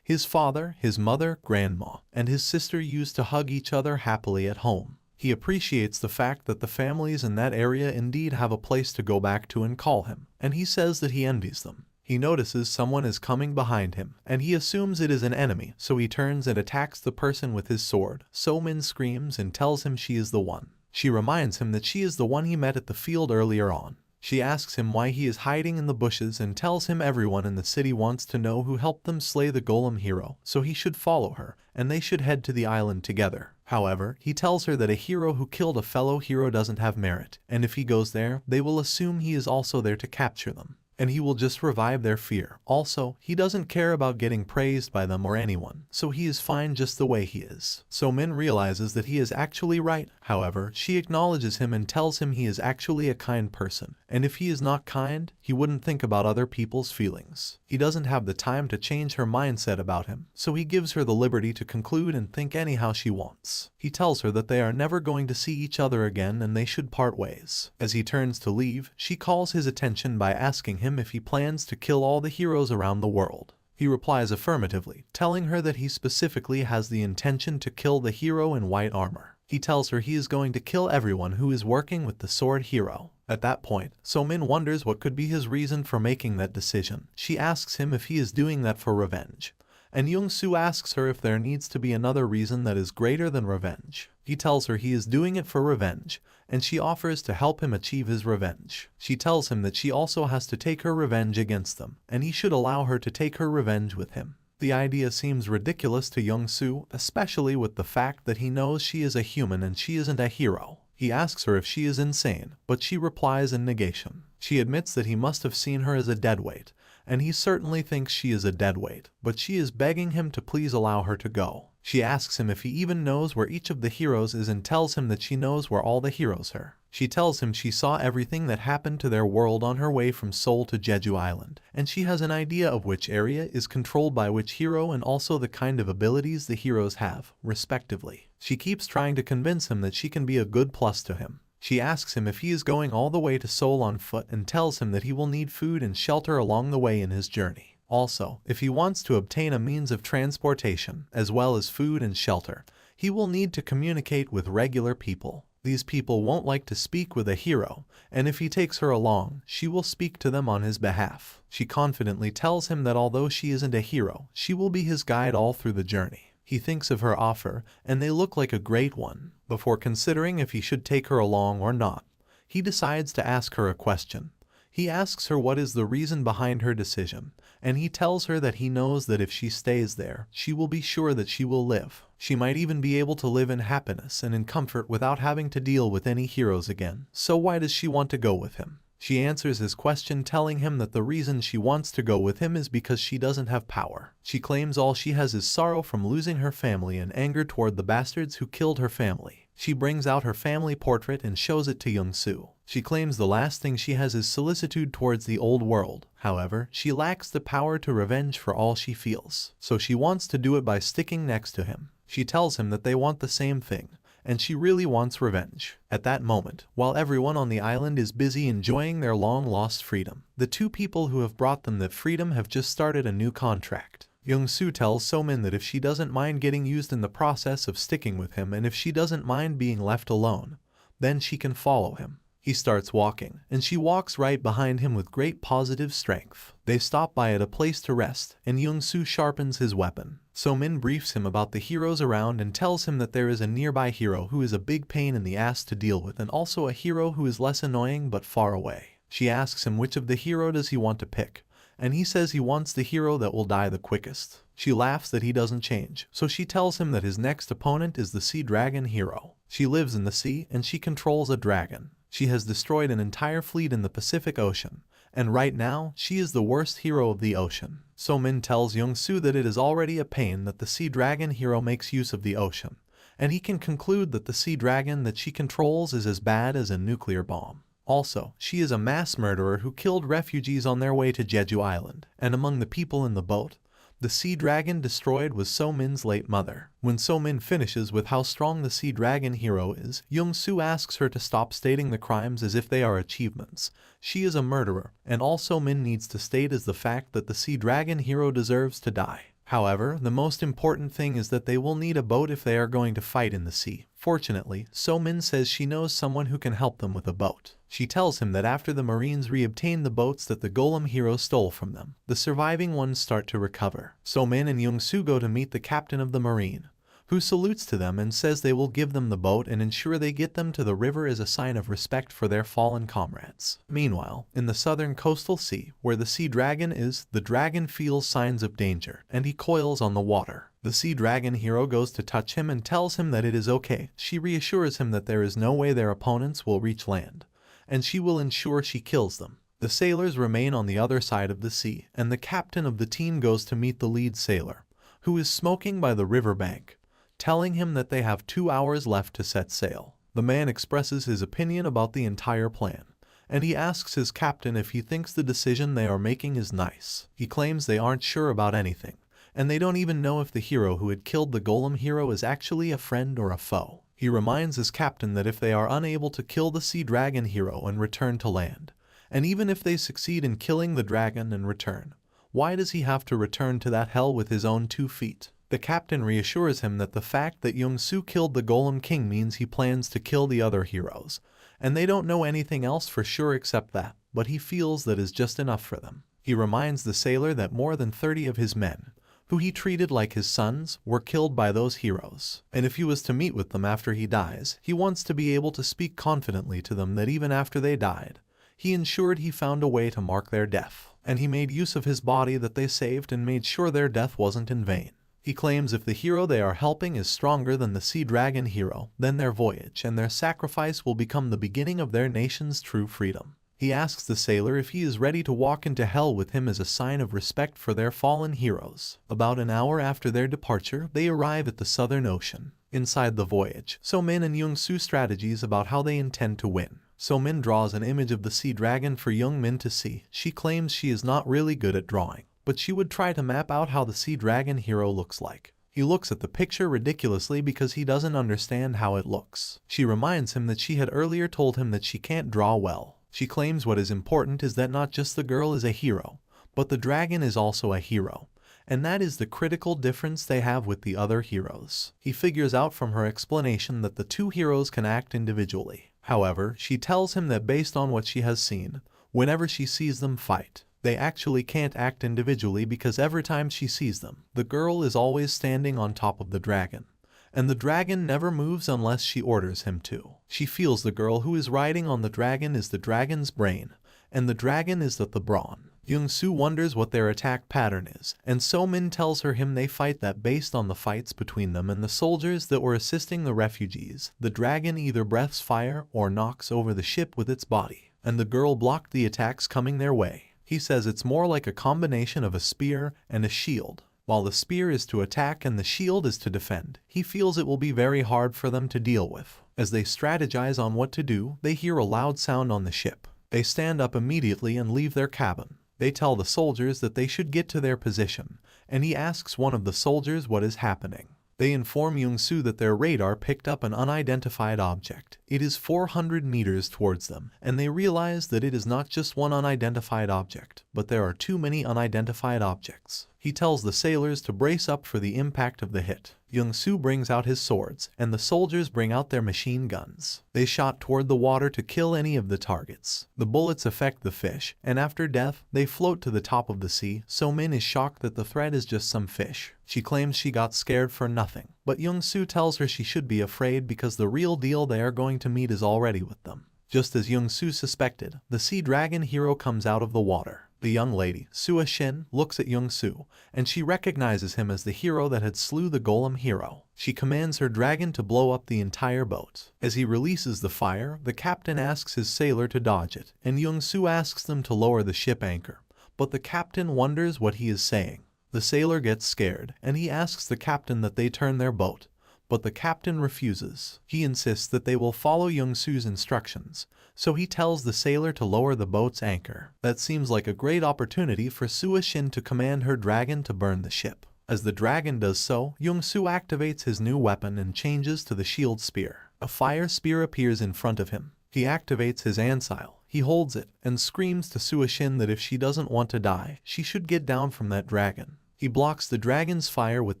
his father, his mother, grandma, and his sister used to hug each other happily at home. He appreciates the fact that the families in that area indeed have a place to go back to and call him, and he says that he envies them. He notices someone is coming behind him, and he assumes it is an enemy, so he turns and attacks the person with his sword. So Min screams and tells him she is the one. She reminds him that she is the one he met at the field earlier on. She asks him why he is hiding in the bushes and tells him everyone in the city wants to know who helped them slay the golem hero, so he should follow her, and they should head to the island together. However, he tells her that a hero who killed a fellow hero doesn't have merit, and if he goes there, they will assume he is also there to capture them. and he will just revive their fear. Also, he doesn't care about getting praised by them or anyone, so he is fine just the way he is. So Min realizes that he is actually right. However, she acknowledges him and tells him he is actually a kind person, and if he is not kind, he wouldn't think about other people's feelings. He doesn't have the time to change her mindset about him, so he gives her the liberty to conclude and think anyhow she wants. He tells her that they are never going to see each other again and they should part ways. As he turns to leave, she calls his attention by asking him if he plans to kill all the heroes around the world. He replies affirmatively, telling her that he specifically has the intention to kill the hero in white armor. He tells her he is going to kill everyone who is working with the sword hero. At that point, So-min wonders what could be his reason for making that decision. She asks him if he is doing that for revenge, and Young-soo asks her if there needs to be another reason that is greater than revenge. He tells her he is doing it for revenge, and she offers to help him achieve his revenge. She tells him that she also has to take her revenge against them, and he should allow her to take her revenge with him. The idea seems ridiculous to Young-soo, especially with the fact that he knows she is a human and she isn't a hero. He asks her if she is insane, but she replies in negation. She admits that he must have seen her as a deadweight, and he certainly thinks she is a deadweight, but she is begging him to please allow her to go. She asks him if he even knows where each of the heroes is and tells him that she knows where all the heroes are. She tells him she saw everything that happened to their world on her way from Seoul to Jeju Island, and she has an idea of which area is controlled by which hero and also the kind of abilities the heroes have, respectively. She keeps trying to convince him that she can be a good plus to him. She asks him if he is going all the way to Seoul on foot and tells him that he will need food and shelter along the way in his journey. Also, if he wants to obtain a means of transportation, as well as food and shelter, he will need to communicate with regular people. These people won't like to speak with a hero, and if he takes her along, she will speak to them on his behalf. She confidently tells him that although she isn't a hero, she will be his guide all through the journey. He thinks of her offer, and they look like a great one. Before considering if he should take her along or not, he decides to ask her a question. He asks her what is the reason behind her decision, and he tells her that he knows that if she stays there, she will be sure that she will live. She might even be able to live in happiness and in comfort without having to deal with any heroes again. So why does she want to go with him? She answers his question telling him that the reason she wants to go with him is because she doesn't have power. She claims all she has is sorrow from losing her family and anger toward the bastards who killed her family. She brings out her family portrait and shows it to Young-soo. She claims the last thing she has is solicitude towards the old world. However, she lacks the power to revenge for all she feels, so she wants to do it by sticking next to him. She tells him that they want the same thing, and she really wants revenge. At that moment, while everyone on the island is busy enjoying their long-lost freedom, the two people who have brought them that freedom have just started a new contract. Young-soo tells So-min that if she doesn't mind getting used in the process of sticking with him and if she doesn't mind being left alone, then she can follow him. He starts walking, and she walks right behind him with great positive strength. They stop by at a place to rest, and Young-soo sharpens his weapon. So-min briefs him about the heroes around and tells him that there is a nearby hero who is a big pain in the ass to deal with and also a hero who is less annoying but far away. She asks him which of the hero does he want to pick, and he says he wants the hero that will die the quickest. She laughs that he doesn't change, so she tells him that his next opponent is the Sea Dragon hero. She lives in the sea and she controls a dragon. She has destroyed an entire fleet in the Pacific Ocean, and right now, she is the worst hero of the ocean. So-min tells Young-soo that it is already a pain that the Sea Dragon hero makes use of the ocean, and he can conclude that the Sea Dragon that she controls is as bad as a nuclear bomb. Also, she is a mass murderer who killed refugees on their way to Jeju Island, and among the people in the boat, the Sea Dragon destroyed was So-min's late mother. When So-min finishes with how strong the Sea Dragon hero is, Young-soo asks her to stop stating the crimes as if they are achievements. She is a murderer, and all So-min needs to state is the fact that the Sea Dragon hero deserves to die. However, the most important thing is that they will need a boat if they are going to fight in the sea. Fortunately, So-min says she knows someone who can help them with a boat. She tells him that after the Marines re-obtain the boats that the Golem hero stole from them, the surviving ones start to recover. So-min and Young-soo go to meet the captain of the Marine, who salutes to them and says they will give them the boat and ensure they get them to the river as a sign of respect for their fallen comrades. Meanwhile, in the southern coastal sea, where the Sea Dragon is, the dragon feels signs of danger, and he coils on the water. The Sea Dragon hero goes to touch him and tells him that it is okay. She reassures him that there is no way their opponents will reach land, and she will ensure she kills them. The sailors remain on the other side of the sea, and the captain of the team goes to meet the lead sailor, who is smoking by the riverbank, telling him that they have 2 hours left to set sail. The man expresses his opinion about the entire plan, and he asks his captain if he thinks the decision they are making is nice. He claims they aren't sure about anything, and they don't even know if the hero who had killed the golem hero is actually a friend or a foe. He reminds his captain that if they are unable to kill the sea dragon hero and return to land, and even if they succeed in killing the dragon and return, why does he have to return to that hell with his own 2 feet? The captain reassures him that the fact that Young-soo killed the Golem King means he plans to kill the other heroes, and they don't know anything else for sure except that, but he feels that is just enough for them. He reminds the sailor that more than 30 of his men, who he treated like his sons, were killed by those heroes, and if he was to meet with them after he dies, he wants to be able to speak confidently to them that even after they died, he ensured he found a way to mark their death, and he made use of his body that they saved and made sure their death wasn't in vain. He claims if the hero they are helping is stronger than the sea dragon hero, then their voyage and their sacrifice will become the beginning of their nation's true freedom. He asks the sailor if he is ready to walk into hell with him as a sign of respect for their fallen heroes. About an hour after their departure, they arrive at the Southern Ocean. Inside the voyage, So-min and Young-soo strategies about how they intend to win. So-min draws an image of the sea dragon for Young-min to see. She claims she is not really good at drawing, but she would try to map out how the sea dragon hero looks like. He looks at the picture ridiculously because he doesn't understand how it looks. She reminds him that she had earlier told him that she can't draw well. She claims what is important is that not just the girl is a hero, but the dragon is also a hero, and that is the critical difference they have with the other heroes. He figures out from her explanation that the 2 heroes can act individually. However, she tells him that based on what she has seen, whenever she sees them fight, they actually can't act individually because every time she sees them, the girl is always standing on top of the dragon, and the dragon never moves unless she orders him to. She feels the girl who is riding on the dragon is the dragon's brain, and the dragon is the brawn. Young-soo wonders what their attack pattern is, and So-min tells him they fight that based on the fights between them and the soldiers that were assisting the refugees, the dragon either breathes fire or knocks over the ship with its body, and the girl blocked the attacks coming their way. He says it's more like a combination of a spear and a shield. While the spear is to attack and the shield is to defend, he feels it will be very hard for them to deal with. As they strategize on what to do, they hear a loud sound on the ship. They stand up immediately and leave their cabin. They tell the soldiers that they should get to their position, and he asks one of the soldiers what is happening. They inform Young-soo that their radar picked up an unidentified object. It is 400 meters towards them, and they realize that it is not just one unidentified object, but there are too many unidentified objects. He tells the sailors to brace up for the impact of the hit. Young-soo brings out his swords, and the soldiers bring out their machine guns. They shot toward the water to kill any of the targets. The bullets affect the fish, and after death, they float to the top of the sea. So-min is shocked that the threat is just some fish. She claims she got scared for nothing, but Young-soo tells her she should be afraid because the real deal they are going to meet is already with them. Just as Young-soo suspected, the sea dragon hero comes out of the water. The young lady, Sua Shin, looks at Young-soo, and she recognizes him as the hero that had slew the golem hero. She commands her dragon to blow up the entire boat. As he releases the fire, the captain asks his sailor to dodge it, and Young-soo asks them to lower the ship anchor, but the captain wonders what he is saying. The sailor gets scared, and he asks the captain that they turn their boat, but the captain refuses. He insists that they will follow Young-soo's instructions, so he tells the sailor to lower the boat's anchor. That seems like a great opportunity for Sua Shin to command her dragon to burn the ship. As the dragon does so, Young-soo activates his new weapon and changes to the shield spear. A fire spear appears in front of him. He activates his ansile. He holds it and screams to Sua Shin that if she doesn't want to die, she should get down from that dragon. He blocks the dragon's fire with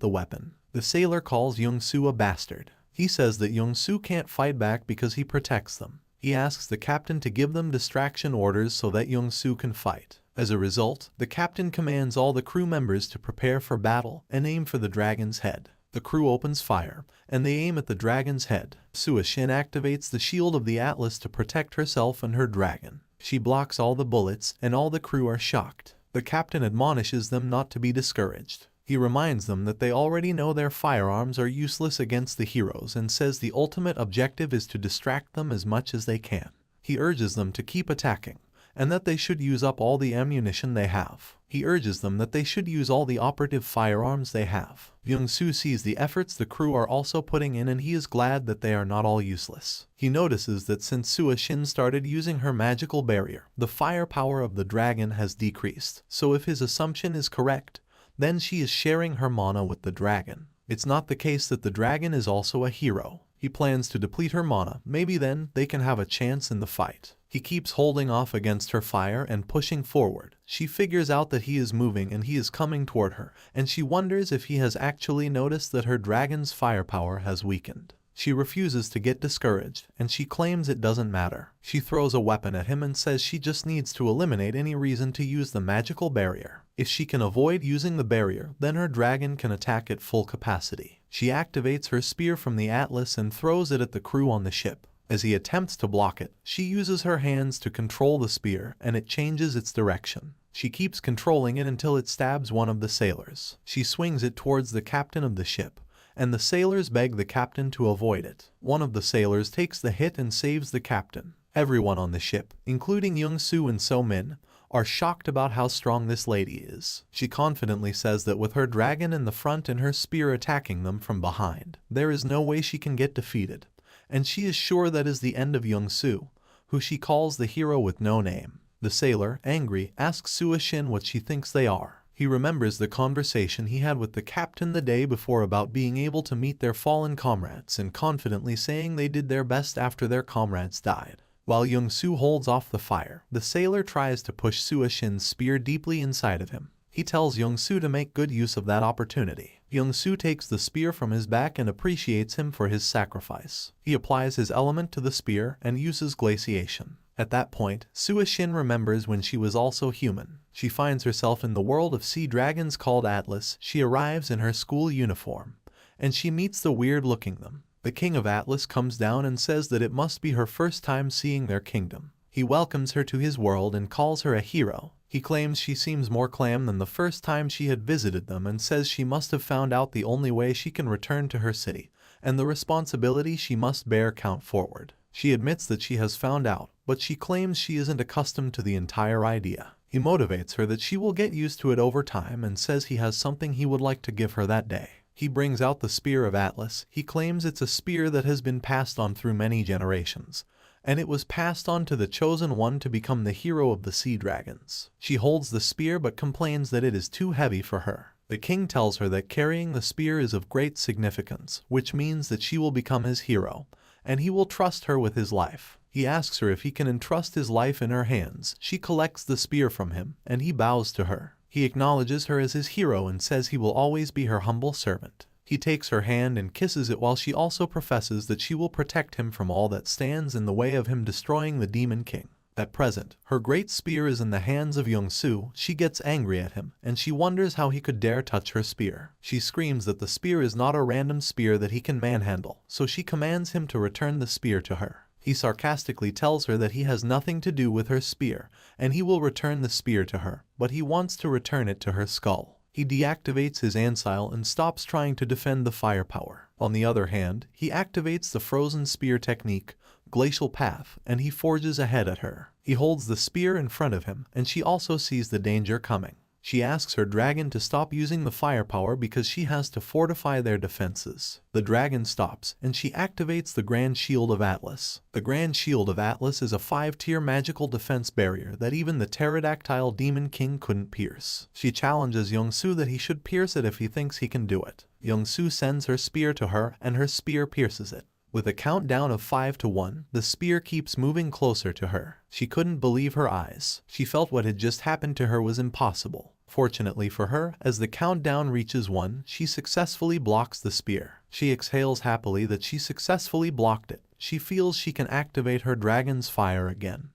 the weapon. The sailor calls Young-soo a bastard. He says that Young-soo can't fight back because he protects them. He asks the captain to give them distraction orders so that Young-soo can fight. As a result, the captain commands all the crew members to prepare for battle and aim for the dragon's head. The crew opens fire, and they aim at the dragon's head. Sua Shin activates the shield of the Atlas to protect herself and her dragon. She blocks all the bullets, and all the crew are shocked. The captain admonishes them not to be discouraged. He reminds them that they already know their firearms are useless against the heroes and says the ultimate objective is to distract them as much as they can. He urges them to keep attacking, and that they should use up all the ammunition they have. He urges them that they should use all the operative firearms they have. Young-soo sees the efforts the crew are also putting in, and he is glad that they are not all useless. He notices that since Sua-shin started using her magical barrier, the firepower of the dragon has decreased. So if his assumption is correct, then she is sharing her mana with the dragon. It's not the case that the dragon is also a hero. He plans to deplete her mana, maybe then they can have a chance in the fight. He keeps holding off against her fire and pushing forward. She figures out that he is moving and he is coming toward her, and she wonders if he has actually noticed that her dragon's firepower has weakened. She refuses to get discouraged, and she claims it doesn't matter. She throws a weapon at him and says she just needs to eliminate any reason to use the magical barrier. If she can avoid using the barrier, then her dragon can attack at full capacity. She activates her spear from the Atlas and throws it at the crew on the ship. As he attempts to block it, she uses her hands to control the spear, and it changes its direction. She keeps controlling it until it stabs one of the sailors. She swings it towards the captain of the ship, and the sailors beg the captain to avoid it. One of the sailors takes the hit and saves the captain. Everyone on the ship, including Young-soo and So-min, are shocked about how strong this lady is. She confidently says that with her dragon in the front and her spear attacking them from behind, there is no way she can get defeated, and she is sure that is the end of Young-soo, who she calls the hero with no name. The sailor, angry, asks Sua-shin what she thinks they are. He remembers the conversation he had with the captain the day before about being able to meet their fallen comrades and confidently saying they did their best after their comrades died. While Young-soo holds off the fire, the sailor tries to push Sua-shin's spear deeply inside of him. He tells Young-soo to make good use of that opportunity. Young-soo takes the spear from his back and appreciates him for his sacrifice. He applies his element to the spear and uses glaciation. At that point, Sua-shin remembers when she was also human. She finds herself in the world of sea dragons called Atlas. She arrives in her school uniform, and she meets the weird-looking them. The king of Atlas comes down and says that it must be her first time seeing their kingdom. He welcomes her to his world and calls her a hero. He claims she seems more calm than the first time she had visited them and says she must have found out the only way she can return to her city, and the responsibility she must bear count forward. She admits that she has found out, but she claims she isn't accustomed to the entire idea. He motivates her that she will get used to it over time and says he has something he would like to give her that day. He brings out the Spear of Atlas. He claims it's a spear that has been passed on through many generations, and it was passed on to the chosen one to become the hero of the sea dragons. She holds the spear but complains that it is too heavy for her. The king tells her that carrying the spear is of great significance, which means that she will become his hero, and he will trust her with his life. He asks her if he can entrust his life in her hands. She collects the spear from him, and he bows to her. He acknowledges her as his hero and says he will always be her humble servant. He takes her hand and kisses it while she also professes that she will protect him from all that stands in the way of him destroying the Demon King. At present, her great spear is in the hands of Young-soo. She gets angry at him, and she wonders how he could dare touch her spear. She screams that the spear is not a random spear that he can manhandle, so she commands him to return the spear to her. He sarcastically tells her that he has nothing to do with her spear, and he will return the spear to her, but he wants to return it to her skull. He deactivates his Ansile and stops trying to defend the firepower. On the other hand, he activates the frozen spear technique, Glacial Path, and he forges ahead at her. He holds the spear in front of him, and she also sees the danger coming. She asks her dragon to stop using the firepower because she has to fortify their defenses. The dragon stops, and she activates the Grand Shield of Atlas. The Grand Shield of Atlas is a 5-tier magical defense barrier that even the pterodactyl Demon King couldn't pierce. She challenges Young-soo that he should pierce it if he thinks he can do it. Young-soo sends her spear to her, and her spear pierces it. With a countdown of 5 to 1, the spear keeps moving closer to her. She couldn't believe her eyes. She felt what had just happened to her was impossible. Fortunately for her, as the countdown reaches 1, she successfully blocks the spear. She exhales happily that she successfully blocked it. She feels she can activate her dragon's fire again.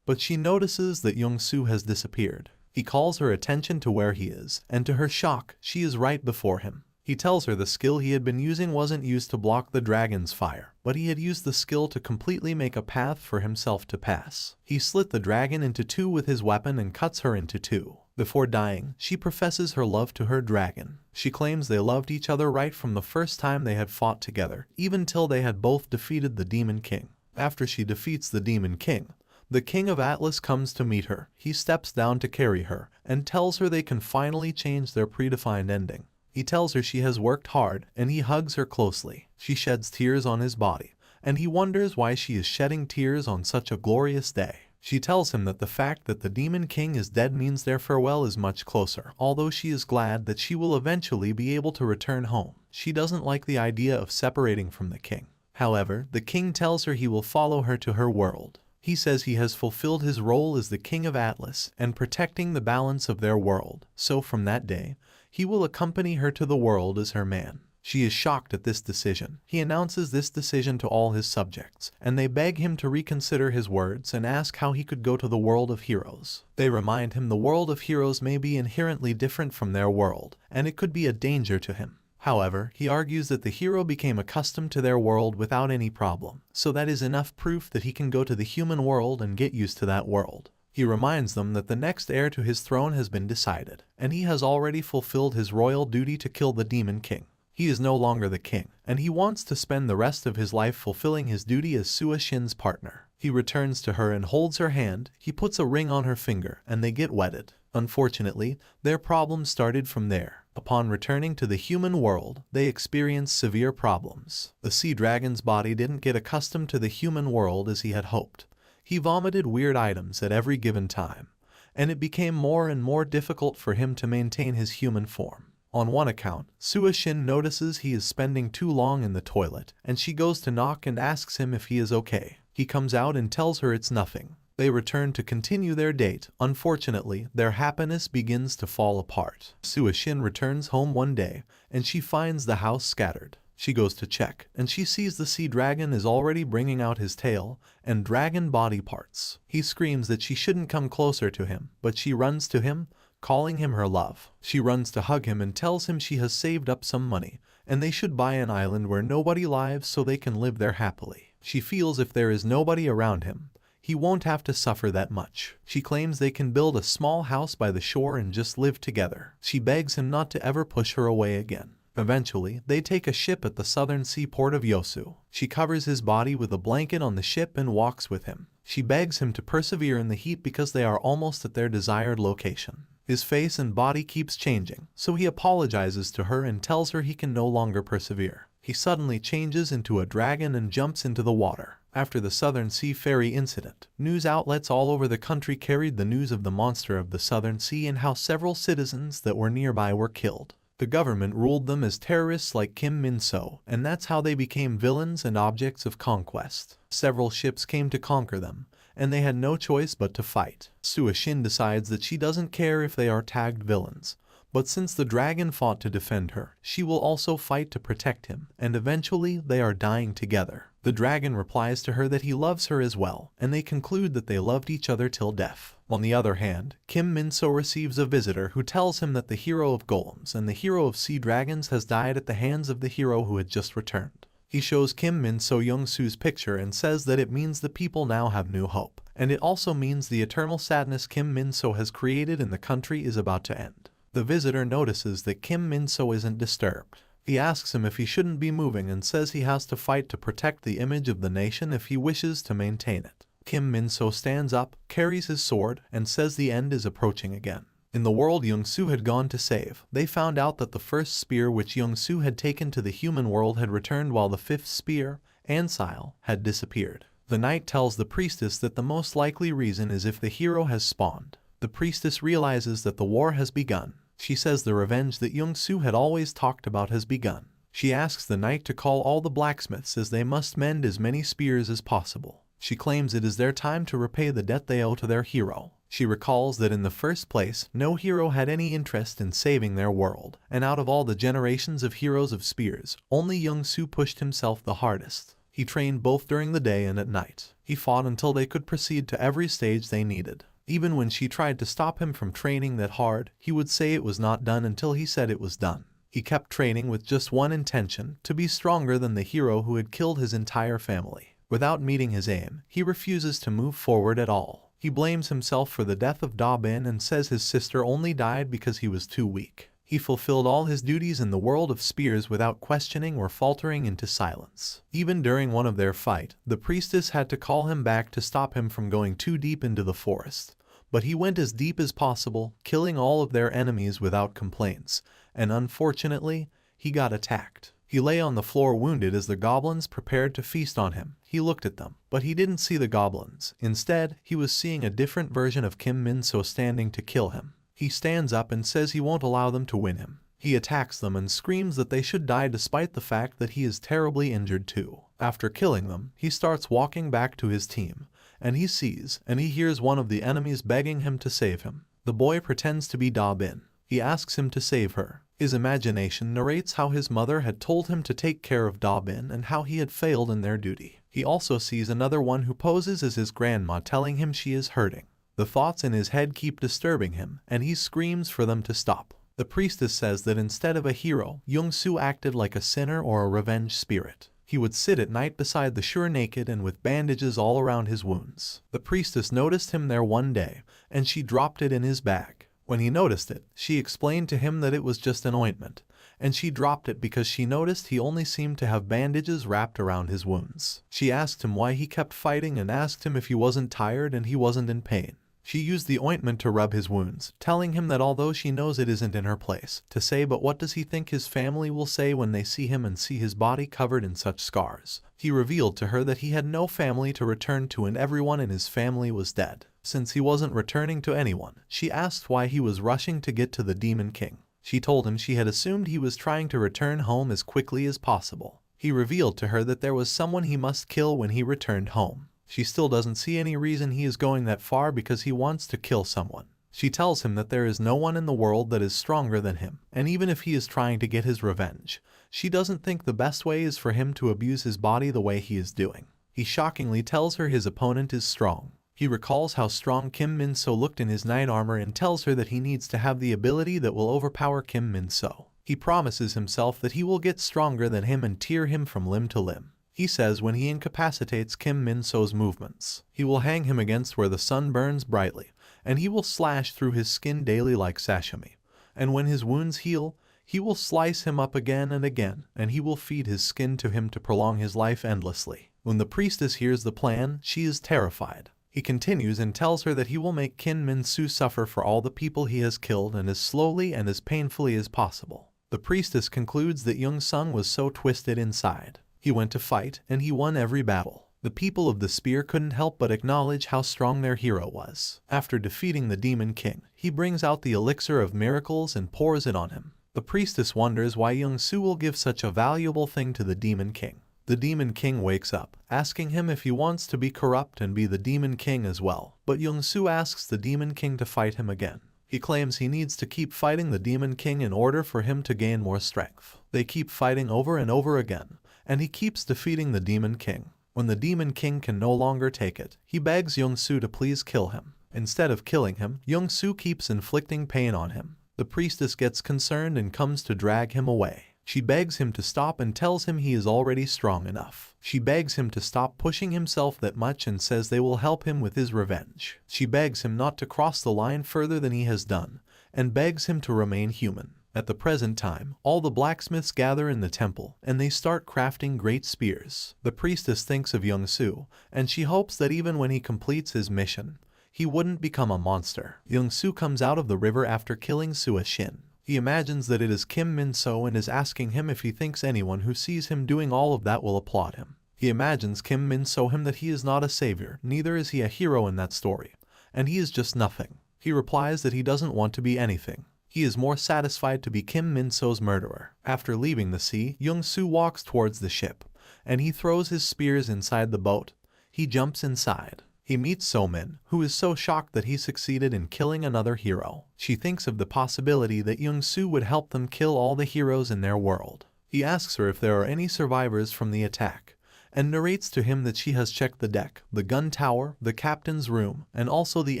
But she notices that Young-soo has disappeared. He calls her attention to where he is, and to her shock, she is right before him. He tells her the skill he had been using wasn't used to block the dragon's fire, but he had used the skill to completely make a path for himself to pass. He slit the dragon into 2 with his weapon and cuts her into 2. Before dying, she professes her love to her dragon. She claims they loved each other right from the first time they had fought together, even till they had both defeated the Demon King. After she defeats the Demon King, The King of Atlas comes to meet her. He steps down to carry her and tells her they can finally change their predefined ending. He tells her she has worked hard and he hugs her closely. She sheds tears on his body and he wonders why she is shedding tears on such a glorious day. She tells him that the fact that the Demon King is dead means their farewell is much closer, although she is glad that she will eventually be able to return home. She doesn't like the idea of separating from the king. However, the king tells her he will follow her to her world. He says he has fulfilled his role as the King of Atlas and protecting the balance of their world, so from that day, he will accompany her to the world as her man. She is shocked at this decision. He announces this decision to all his subjects, and they beg him to reconsider his words and ask how he could go to the world of heroes. They remind him the world of heroes may be inherently different from their world, and it could be a danger to him. However, he argues that the hero became accustomed to their world without any problem, so that is enough proof that he can go to the human world and get used to that world. He reminds them that the next heir to his throne has been decided, and he has already fulfilled his royal duty to kill the Demon King. He is no longer the king, and he wants to spend the rest of his life fulfilling his duty as Sua Shin's partner. He returns to her and holds her hand. He puts a ring on her finger, and they get wedded. Unfortunately, their problems started from there. Upon returning to the human world, they experienced severe problems. The sea dragon's body didn't get accustomed to the human world as he had hoped. He vomited weird items at every given time, and it became more and more difficult for him to maintain his human form. On one account, Sua Shin notices he is spending too long in the toilet, and she goes to knock and asks him if he is okay. He comes out and tells her it's nothing. They return to continue their date. Unfortunately, their happiness begins to fall apart. Sua Shin returns home one day, and she finds the house scattered. She goes to check, and she sees the sea dragon is already bringing out his tail and dragon body parts. He screams that she shouldn't come closer to him, but she runs to him, calling him her love. She runs to hug him and tells him she has saved up some money, and they should buy an island where nobody lives so they can live there happily. She feels if there is nobody around him, he won't have to suffer that much. She claims they can build a small house by the shore and just live together. She begs him not to ever push her away again. Eventually, they take a ship at the southern seaport of Yosu. She covers his body with a blanket on the ship and walks with him. She begs him to persevere in the heat because they are almost at their desired location. His face and body keeps changing, so he apologizes to her and tells her he can no longer persevere. He suddenly changes into a dragon and jumps into the water. After the Southern Sea Ferry incident, news outlets all over the country carried the news of the monster of the Southern Sea and how several citizens that were nearby were killed. The government ruled them as terrorists like Kim Min-so, and that's how they became villains and objects of conquest. Several ships came to conquer them, and they had no choice but to fight. Sua Shin decides that she doesn't care if they are tagged villains, but since the dragon fought to defend her, she will also fight to protect him, and eventually they are dying together. The dragon replies to her that he loves her as well, and they conclude that they loved each other till death. On the other hand, Kim Min-so receives a visitor who tells him that the hero of golems and the hero of sea dragons has died at the hands of the hero who had just returned. He shows Kim Min-so Young-soo's picture and says that it means the people now have new hope, and it also means the eternal sadness Kim Min-so has created in the country is about to end. The visitor notices that Kim Min-so isn't disturbed. He asks him if he shouldn't be moving and says he has to fight to protect the image of the nation if he wishes to maintain it. Kim Min-so stands up, carries his sword, and says the end is approaching again. In the world Young-soo had gone to save, they found out that the first spear which Young-soo had taken to the human world had returned while the fifth spear, Ansile, had disappeared. The knight tells the priestess that the most likely reason is if the hero has spawned. The priestess realizes that the war has begun. She says the revenge that Young-soo had always talked about has begun. She asks the knight to call all the blacksmiths as they must mend as many spears as possible. She claims it is their time to repay the debt they owe to their hero. She recalls that in the first place, no hero had any interest in saving their world, and out of all the generations of heroes of spears, only Young-soo pushed himself the hardest. He trained both during the day and at night. He fought until they could proceed to every stage they needed. Even when she tried to stop him from training that hard, he would say it was not done until he said it was done. He kept training with just one intention, to be stronger than the hero who had killed his entire family. Without meeting his aim, he refuses to move forward at all. He blames himself for the death of Da Bin and says his sister only died because he was too weak. He fulfilled all his duties in the world of spears without questioning or faltering into silence. Even during one of their fight, the priestess had to call him back to stop him from going too deep into the forest. But he went as deep as possible, killing all of their enemies without complaints, and unfortunately, he got attacked. He lay on the floor wounded as the goblins prepared to feast on him. He looked at them, but he didn't see the goblins. Instead, he was seeing a different version of Kim Min-so standing to kill him. He stands up and says he won't allow them to win him. He attacks them and screams that they should die despite the fact that he is terribly injured too. After killing them, he starts walking back to his team, and he sees and he hears one of the enemies begging him to save him. The boy pretends to be Da Bin. He asks him to save her. His imagination narrates how his mother had told him to take care of Da Bin and how he had failed in their duty. He also sees another one who poses as his grandma telling him she is hurting. The thoughts in his head keep disturbing him, and he screams for them to stop. The priestess says that instead of a hero, Young-soo acted like a sinner or a revenge spirit. He would sit at night beside the shore naked and with bandages all around his wounds. The priestess noticed him there one day, and she dropped it in his bag. When he noticed it, she explained to him that it was just an ointment, and she dropped it because she noticed he only seemed to have bandages wrapped around his wounds. She asked him why he kept fighting and asked him if he wasn't tired and he wasn't in pain. She used the ointment to rub his wounds, telling him that although she knows it isn't in her place to say, but what does he think his family will say when they see him and see his body covered in such scars? He revealed to her that he had no family to return to and everyone in his family was dead. Since he wasn't returning to anyone, she asked why he was rushing to get to the Demon King. She told him she had assumed he was trying to return home as quickly as possible. He revealed to her that there was someone he must kill when he returned home. She still doesn't see any reason he is going that far because he wants to kill someone. She tells him that there is no one in the world that is stronger than him, and even if he is trying to get his revenge, she doesn't think the best way is for him to abuse his body the way he is doing. He shockingly tells her his opponent is strong. He recalls how strong Kim Min-so looked in his knight armor and tells her that he needs to have the ability that will overpower Kim Min-so. He promises himself that he will get stronger than him and tear him from limb to limb. He says when he incapacitates Kim Min-so's movements, he will hang him against where the sun burns brightly, and he will slash through his skin daily like sashimi. And when his wounds heal, he will slice him up again and again, and he will feed his skin to him to prolong his life endlessly. When the priestess hears the plan, she is terrified. He continues and tells her that he will make Kim Min-so suffer for all the people he has killed and as slowly and as painfully as possible. The priestess concludes that Young-sung was so twisted inside. He went to fight, and he won every battle. The people of the spear couldn't help but acknowledge how strong their hero was. After defeating the Demon King, he brings out the elixir of miracles and pours it on him. The priestess wonders why Young-soo will give such a valuable thing to the Demon King. The Demon King wakes up, asking him if he wants to be corrupt and be the Demon King as well. But Young-soo asks the Demon King to fight him again. He claims he needs to keep fighting the Demon King in order for him to gain more strength. They keep fighting over and over again, and he keeps defeating the Demon King. When the Demon King can no longer take it, he begs Young-soo to please kill him. Instead of killing him, Young-soo keeps inflicting pain on him. The priestess gets concerned and comes to drag him away. She begs him to stop and tells him he is already strong enough. She begs him to stop pushing himself that much and says they will help him with his revenge. She begs him not to cross the line further than he has done, and begs him to remain human. At the present time, all the blacksmiths gather in the temple, and they start crafting great spears. The priestess thinks of Young-soo, and she hopes that even when he completes his mission, he wouldn't become a monster. Young-soo comes out of the river after killing Sua-shin. He imagines that it is Kim Min-so and is asking him if he thinks anyone who sees him doing all of that will applaud him. He imagines Kim Min-so him that he is not a savior, neither is he a hero in that story, and he is just nothing. He replies that he doesn't want to be anything. He is more satisfied to be Kim Min-so's murderer. After leaving the sea, Young-soo walks towards the ship, and he throws his spears inside the boat. He jumps inside. He meets So-min, who is so shocked that he succeeded in killing another hero. She thinks of the possibility that Young-soo would help them kill all the heroes in their world. He asks her if there are any survivors from the attack, and narrates to him that she has checked the deck, the gun tower, the captain's room, and also the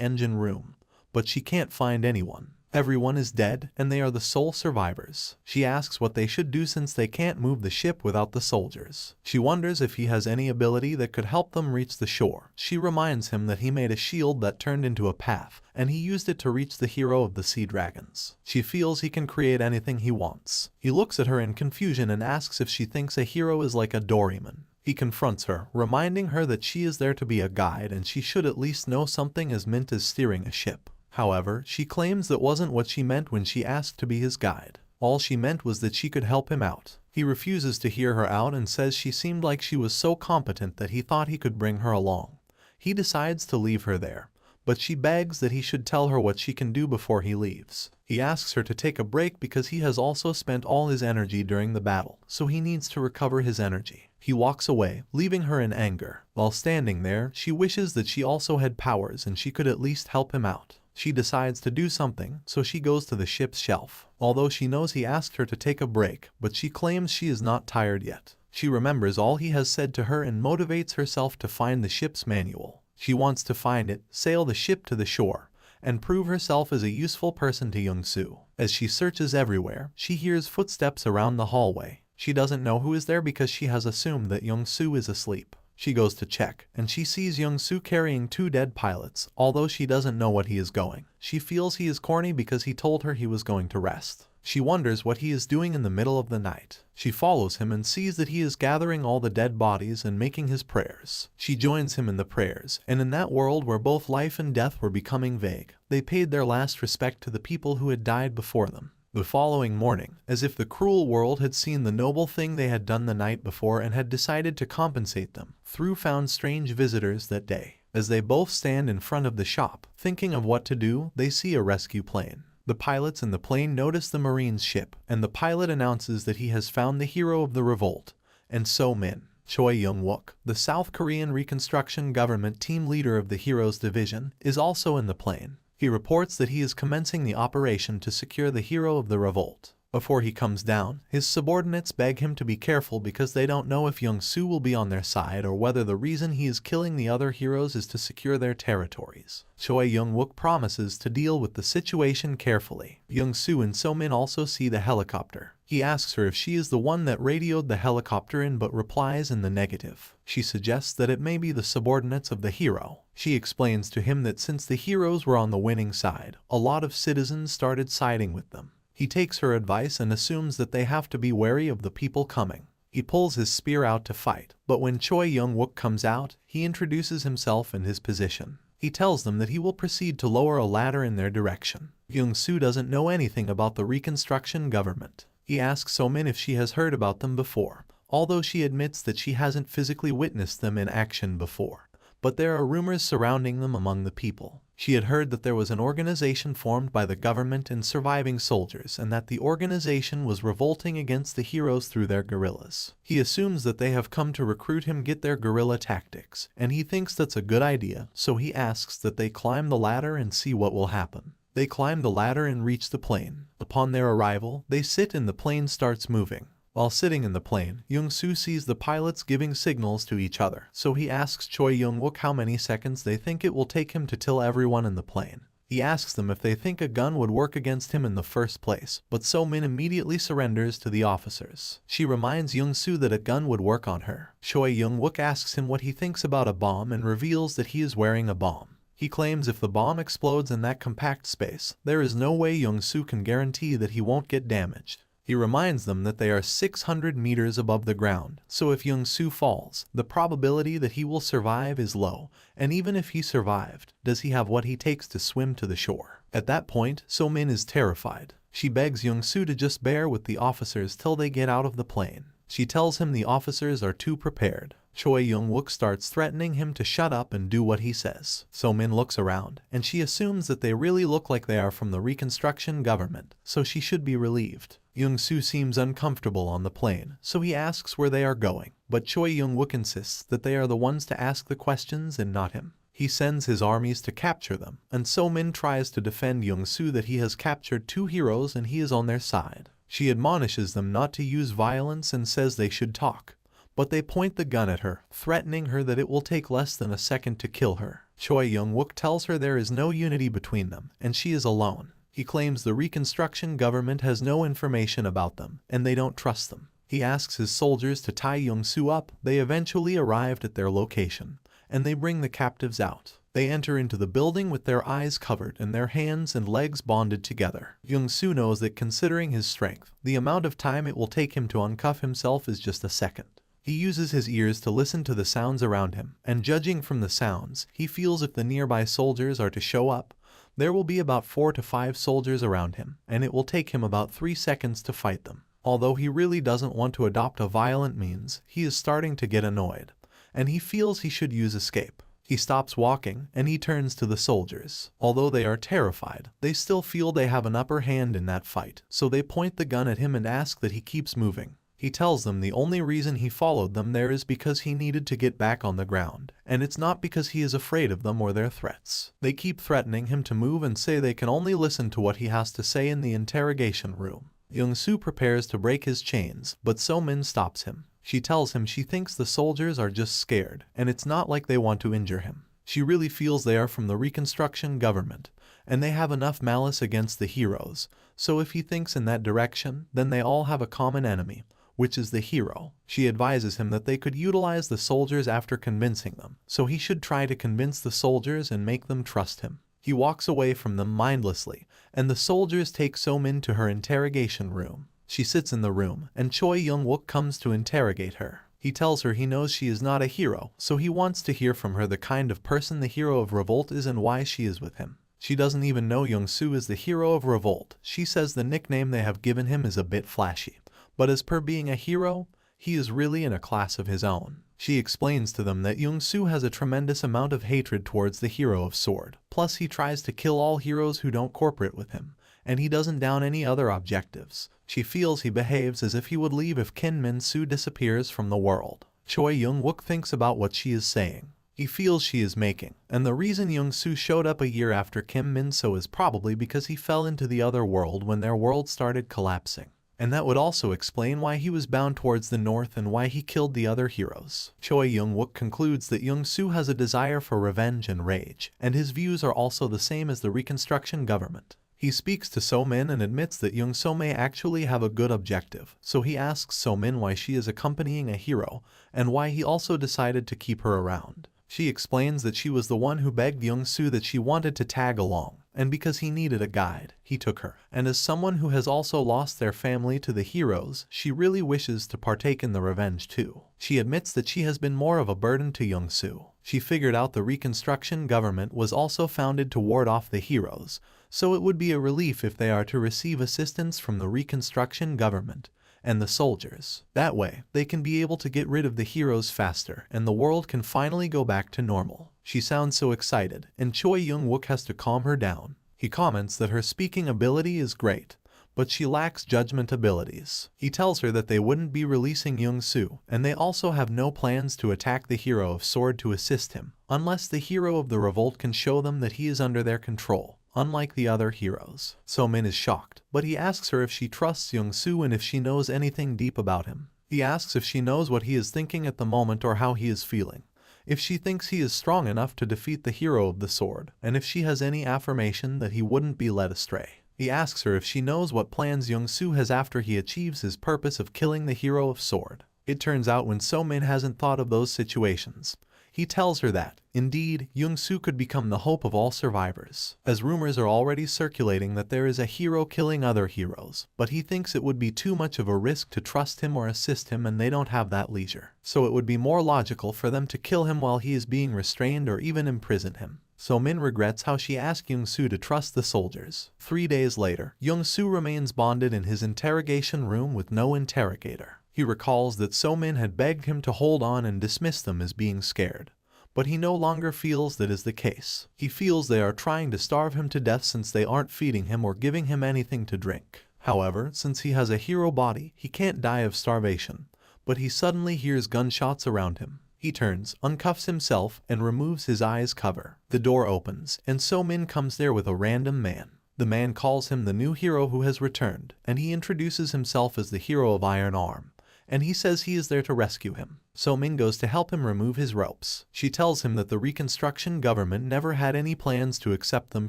engine room, but she can't find anyone. Everyone is dead, and they are the sole survivors. She asks what they should do since they can't move the ship without the soldiers. She wonders if he has any ability that could help them reach the shore. She reminds him that he made a shield that turned into a path, and he used it to reach the hero of the sea dragons. She feels he can create anything he wants. He looks at her in confusion and asks if she thinks a hero is like a Doraemon. He confronts her, reminding her that she is there to be a guide and she should at least know something as mint as steering a ship. However, she claims that wasn't what she meant when she asked to be his guide. All she meant was that she could help him out. He refuses to hear her out and says she seemed like she was so competent that he thought he could bring her along. He decides to leave her there, but she begs that he should tell her what she can do before he leaves. He asks her to take a break because he has also spent all his energy during the battle, so he needs to recover his energy. He walks away, leaving her in anger. While standing there, she wishes that she also had powers and she could at least help him out. She decides to do something, so she goes to the ship's shelf. Although she knows he asked her to take a break, but she claims she is not tired yet. She remembers all he has said to her and motivates herself to find the ship's manual. She wants to find it, sail the ship to the shore, and prove herself as a useful person to Young-soo. As she searches everywhere, she hears footsteps around the hallway. She doesn't know who is there because she has assumed that Young-soo is asleep. She goes to check, and she sees Young-soo carrying 2 dead pilots, although she doesn't know what he is going. She feels he is corny because he told her he was going to rest. She wonders what he is doing in the middle of the night. She follows him and sees that he is gathering all the dead bodies and making his prayers. She joins him in the prayers, and in that world where both life and death were becoming vague, they paid their last respect to the people who had died before them. The following morning, as if the cruel world had seen the noble thing they had done the night before and had decided to compensate them, Thru found strange visitors that day. As they both stand in front of the shop, thinking of what to do, they see a rescue plane. The pilots in the plane notice the Marine's ship, and the pilot announces that he has found the hero of the revolt, and So-min. Choi Young-wook, the South Korean Reconstruction Government team leader of the Heroes Division, is also in the plane. He reports that he is commencing the operation to secure the hero of the revolt. Before he comes down, his subordinates beg him to be careful because they don't know if Young-soo will be on their side or whether the reason he is killing the other heroes is to secure their territories. Choi Young-wook promises to deal with the situation carefully. Young-soo and So-min also see the helicopter. He asks her if she is the one that radioed the helicopter in but replies in the negative. She suggests that it may be the subordinates of the hero. She explains to him that since the heroes were on the winning side, a lot of citizens started siding with them. He takes her advice and assumes that they have to be wary of the people coming. He pulls his spear out to fight, but when Choi Young-wook comes out, he introduces himself and his position. He tells them that he will proceed to lower a ladder in their direction. Young-soo doesn't know anything about the Reconstruction Government. He asks So-min if she has heard about them before, although she admits that she hasn't physically witnessed them in action before. But there are rumors surrounding them among the people. She had heard that there was an organization formed by the government and surviving soldiers and that the organization was revolting against the heroes through their guerrillas. He assumes that they have come to recruit him get their guerrilla tactics, and he thinks that's a good idea, so he asks that they climb the ladder and see what will happen. They climb the ladder and reach the plane. Upon their arrival, they sit and the plane starts moving. While sitting in the plane, Young-soo sees the pilots giving signals to each other, so he asks Choi Young-wook how many seconds they think it will take him to kill everyone in the plane. He asks them if they think a gun would work against him in the first place, but So-min immediately surrenders to the officers. She reminds Young-soo that a gun would work on her. Choi Young-wook asks him what he thinks about a bomb and reveals that he is wearing a bomb. He claims if the bomb explodes in that compact space, there is no way Young-soo can guarantee that he won't get damaged. He reminds them that they are 600 meters above the ground, so if Young-soo falls, the probability that he will survive is low, and even if he survived, does he have what he takes to swim to the shore? At that point, So-min is terrified. She begs Young-soo to just bear with the officers till they get out of the plane. She tells him the officers are too prepared. Choi Young-wook starts threatening him to shut up and do what he says. So-min looks around, and she assumes that they really look like they are from the Reconstruction Government, so she should be relieved. Young-soo seems uncomfortable on the plane, so he asks where they are going, but Choi Young-wook insists that they are the ones to ask the questions and not him. He sends his armies to capture them, and So-min tries to defend Young-soo that he has captured 2 heroes and he is on their side. She admonishes them not to use violence and says they should talk. But they point the gun at her, threatening her that it will take less than a second to kill her. Choi Young-wook tells her there is no unity between them, and she is alone. He claims the Reconstruction government has no information about them, and they don't trust them. He asks his soldiers to tie Young-soo up. They eventually arrived at their location, and they bring the captives out. They enter into the building with their eyes covered and their hands and legs bonded together. Young-soo knows that considering his strength, the amount of time it will take him to uncuff himself is just a second. He uses his ears to listen to the sounds around him, and judging from the sounds, he feels if the nearby soldiers are to show up, there will be about 4 to 5 soldiers around him, and it will take him about 3 seconds to fight them. Although he really doesn't want to adopt a violent means, he is starting to get annoyed, and he feels he should use escape. He stops walking, and he turns to the soldiers. Although they are terrified, they still feel they have an upper hand in that fight, so they point the gun at him and ask that he keeps moving. He tells them the only reason he followed them there is because he needed to get back on the ground, and it's not because he is afraid of them or their threats. They keep threatening him to move and say they can only listen to what he has to say in the interrogation room. Young-soo prepares to break his chains, but So-min stops him. She tells him she thinks the soldiers are just scared, and it's not like they want to injure him. She really feels they are from the Reconstruction government, and they have enough malice against the heroes, so if he thinks in that direction, then they all have a common enemy, which is the hero. She advises him that they could utilize the soldiers after convincing them, so he should try to convince the soldiers and make them trust him. He walks away from them mindlessly, and the soldiers take So-min to her interrogation room. She sits in the room, and Choi Young-wook comes to interrogate her. He tells her he knows she is not a hero, so he wants to hear from her the kind of person the hero of revolt is and why she is with him. She doesn't even know Young-soo is the hero of revolt. She says the nickname they have given him is a bit flashy, but as per being a hero, he is really in a class of his own. She explains to them that Young-soo has a tremendous amount of hatred towards the hero of sword, plus he tries to kill all heroes who don't cooperate with him, and he doesn't down any other objectives. She feels he behaves as if he would leave if Kim Min-soo disappears from the world. Choi Young-wook thinks about what she is saying. He feels she is making, and the reason Young-soo showed up a year after Kim Min-soo is probably because he fell into the other world when their world started collapsing. And that would also explain why he was bound towards the north and why he killed the other heroes. Choi Young-wook concludes that Young-soo has a desire for revenge and rage, and his views are also the same as the Reconstruction government. He speaks to So-min and admits that Young-soo may actually have a good objective, so he asks So-min why she is accompanying a hero, and why he also decided to keep her around. She explains that she was the one who begged Young-soo that she wanted to tag along, and because he needed a guide, he took her. And as someone who has also lost their family to the heroes, she really wishes to partake in the revenge too. She admits that she has been more of a burden to Young-soo. She figured out the Reconstruction government was also founded to ward off the heroes, so it would be a relief if they are to receive assistance from the Reconstruction government and the soldiers. That way, they can be able to get rid of the heroes faster, and the world can finally go back to normal. She sounds so excited, and Choi Young-wook has to calm her down. He comments that her speaking ability is great, but she lacks judgment abilities. He tells her that they wouldn't be releasing Young-soo, and they also have no plans to attack the hero of sword to assist him, unless the hero of the revolt can show them that he is under their control. Unlike the other heroes. So-min is shocked, but he asks her if she trusts Young-soo and if she knows anything deep about him. He asks if she knows what he is thinking at the moment or how he is feeling, if she thinks he is strong enough to defeat the hero of the sword, and if she has any affirmation that he wouldn't be led astray. He asks her if she knows what plans Young-soo has after he achieves his purpose of killing the hero of sword. It turns out when So-min hasn't thought of those situations, he tells her that, indeed, Young-soo could become the hope of all survivors, as rumors are already circulating that there is a hero killing other heroes, but he thinks it would be too much of a risk to trust him or assist him and they don't have that leisure. So it would be more logical for them to kill him while he is being restrained or even imprison him. So-min regrets how she asked Young-soo to trust the soldiers. 3 days later, Young-soo remains bonded in his interrogation room with no interrogator. He recalls that So-min had begged him to hold on and dismiss them as being scared, but he no longer feels that is the case. He feels they are trying to starve him to death since they aren't feeding him or giving him anything to drink. However, since he has a hero body, he can't die of starvation, but he suddenly hears gunshots around him. He turns, uncuffs himself, and removes his eyes cover. The door opens, and So-min comes there with a random man. The man calls him the new hero who has returned, and he introduces himself as the hero of Iron Arm, and he says he is there to rescue him. So-min goes to help him remove his ropes. She tells him that the Reconstruction government never had any plans to accept them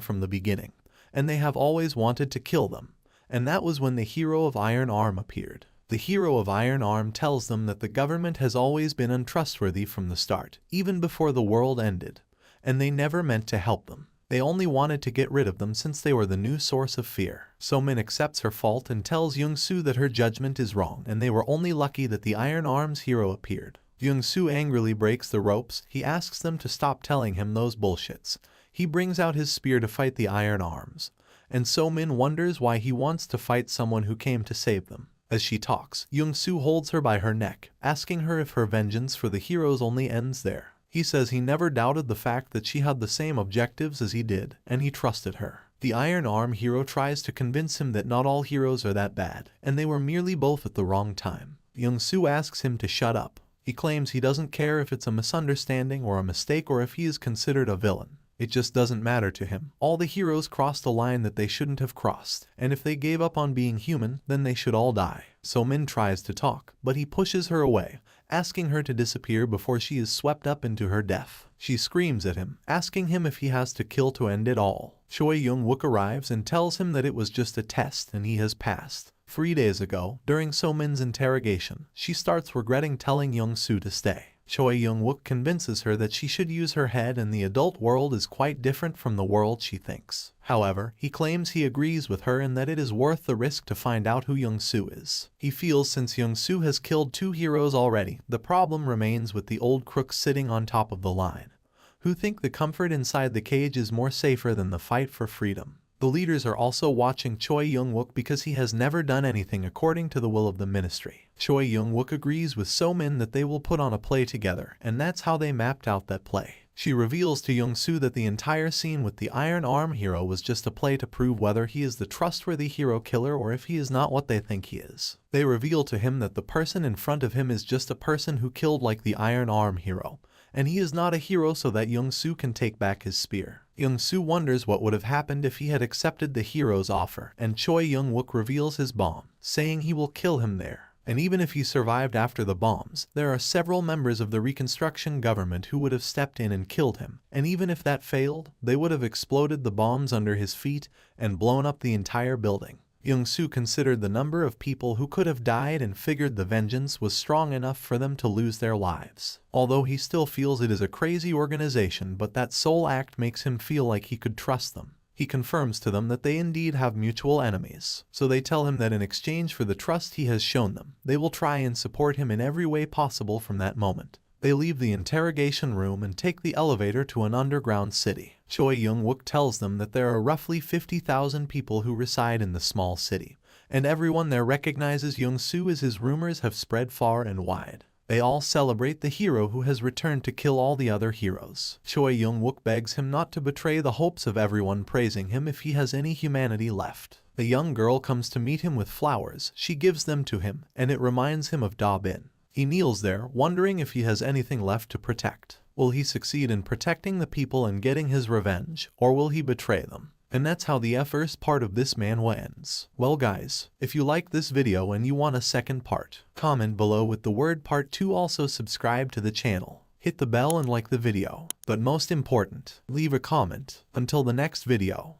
from the beginning, and they have always wanted to kill them. And that was when the hero of Iron Arm appeared. The hero of Iron Arm tells them that the government has always been untrustworthy from the start, even before the world ended, and they never meant to help them. They only wanted to get rid of them since they were the new source of fear. So-min accepts her fault and tells Young-soo that her judgment is wrong and they were only lucky that the Iron Arm's hero appeared. Young-soo angrily breaks the ropes. He asks them to stop telling him those bullshits. He brings out his spear to fight the Iron Arms, and So-min wonders why he wants to fight someone who came to save them. As she talks, Young-soo holds her by her neck, asking her if her vengeance for the heroes only ends there. He says he never doubted the fact that she had the same objectives as he did, and he trusted her. The Iron Arm hero tries to convince him that not all heroes are that bad, and they were merely both at the wrong time. Young-soo asks him to shut up. He claims he doesn't care if it's a misunderstanding or a mistake or if he is considered a villain. It just doesn't matter to him. All the heroes crossed a line that they shouldn't have crossed, and if they gave up on being human, then they should all die. So-min tries to talk, but he pushes her away, asking her to disappear before she is swept up into her death. She screams at him, asking him if he has to kill to end it all. Choi Young-wook arrives and tells him that it was just a test and he has passed. 3 days ago, during So-min's interrogation, she starts regretting telling Young-soo to stay. Choi Young-wook convinces her that she should use her head and the adult world is quite different from the world she thinks. However, he claims he agrees with her and that it is worth the risk to find out who Young-soo is. He feels since Young-soo has killed 2 heroes already, the problem remains with the old crooks sitting on top of the line, who think the comfort inside the cage is more safer than the fight for freedom. The leaders are also watching Choi Young-wook because he has never done anything according to the will of the ministry. Choi Young-wook agrees with So-min that they will put on a play together, and that's how they mapped out that play. She reveals to Young-soo that the entire scene with the Iron Arm hero was just a play to prove whether he is the trustworthy hero killer or if he is not what they think he is. They reveal to him that the person in front of him is just a person who killed like the Iron Arm hero, and he is not a hero so that Young-soo can take back his spear. Young-soo wonders what would have happened if he had accepted the hero's offer, and Choi Young-wook reveals his bomb, saying he will kill him there. And even if he survived after the bombs, there are several members of the reconstruction government who would have stepped in and killed him, and even if that failed, they would have exploded the bombs under his feet and blown up the entire building. Young-soo considered the number of people who could have died and figured the vengeance was strong enough for them to lose their lives. Although he still feels it is a crazy organization, but that sole act makes him feel like he could trust them. He confirms to them that they indeed have mutual enemies, so they tell him that in exchange for the trust he has shown them, they will try and support him in every way possible from that moment. They leave the interrogation room and take the elevator to an underground city. Choi Young-wook tells them that there are roughly 50,000 people who reside in the small city, and everyone there recognizes Young-soo as his rumors have spread far and wide. They all celebrate the hero who has returned to kill all the other heroes. Choi Young-wook begs him not to betray the hopes of everyone praising him if he has any humanity left. The young girl comes to meet him with flowers. She gives them to him, and it reminds him of Da-bin. He kneels there, wondering if he has anything left to protect. Will he succeed in protecting the people and getting his revenge, or will he betray them? And that's how the first part of this manhwa ends. Well guys, if you like this video and you want a second part, comment below with the word part 2. Also subscribe to the channel, hit the bell and like the video. But most important, leave a comment. Until the next video.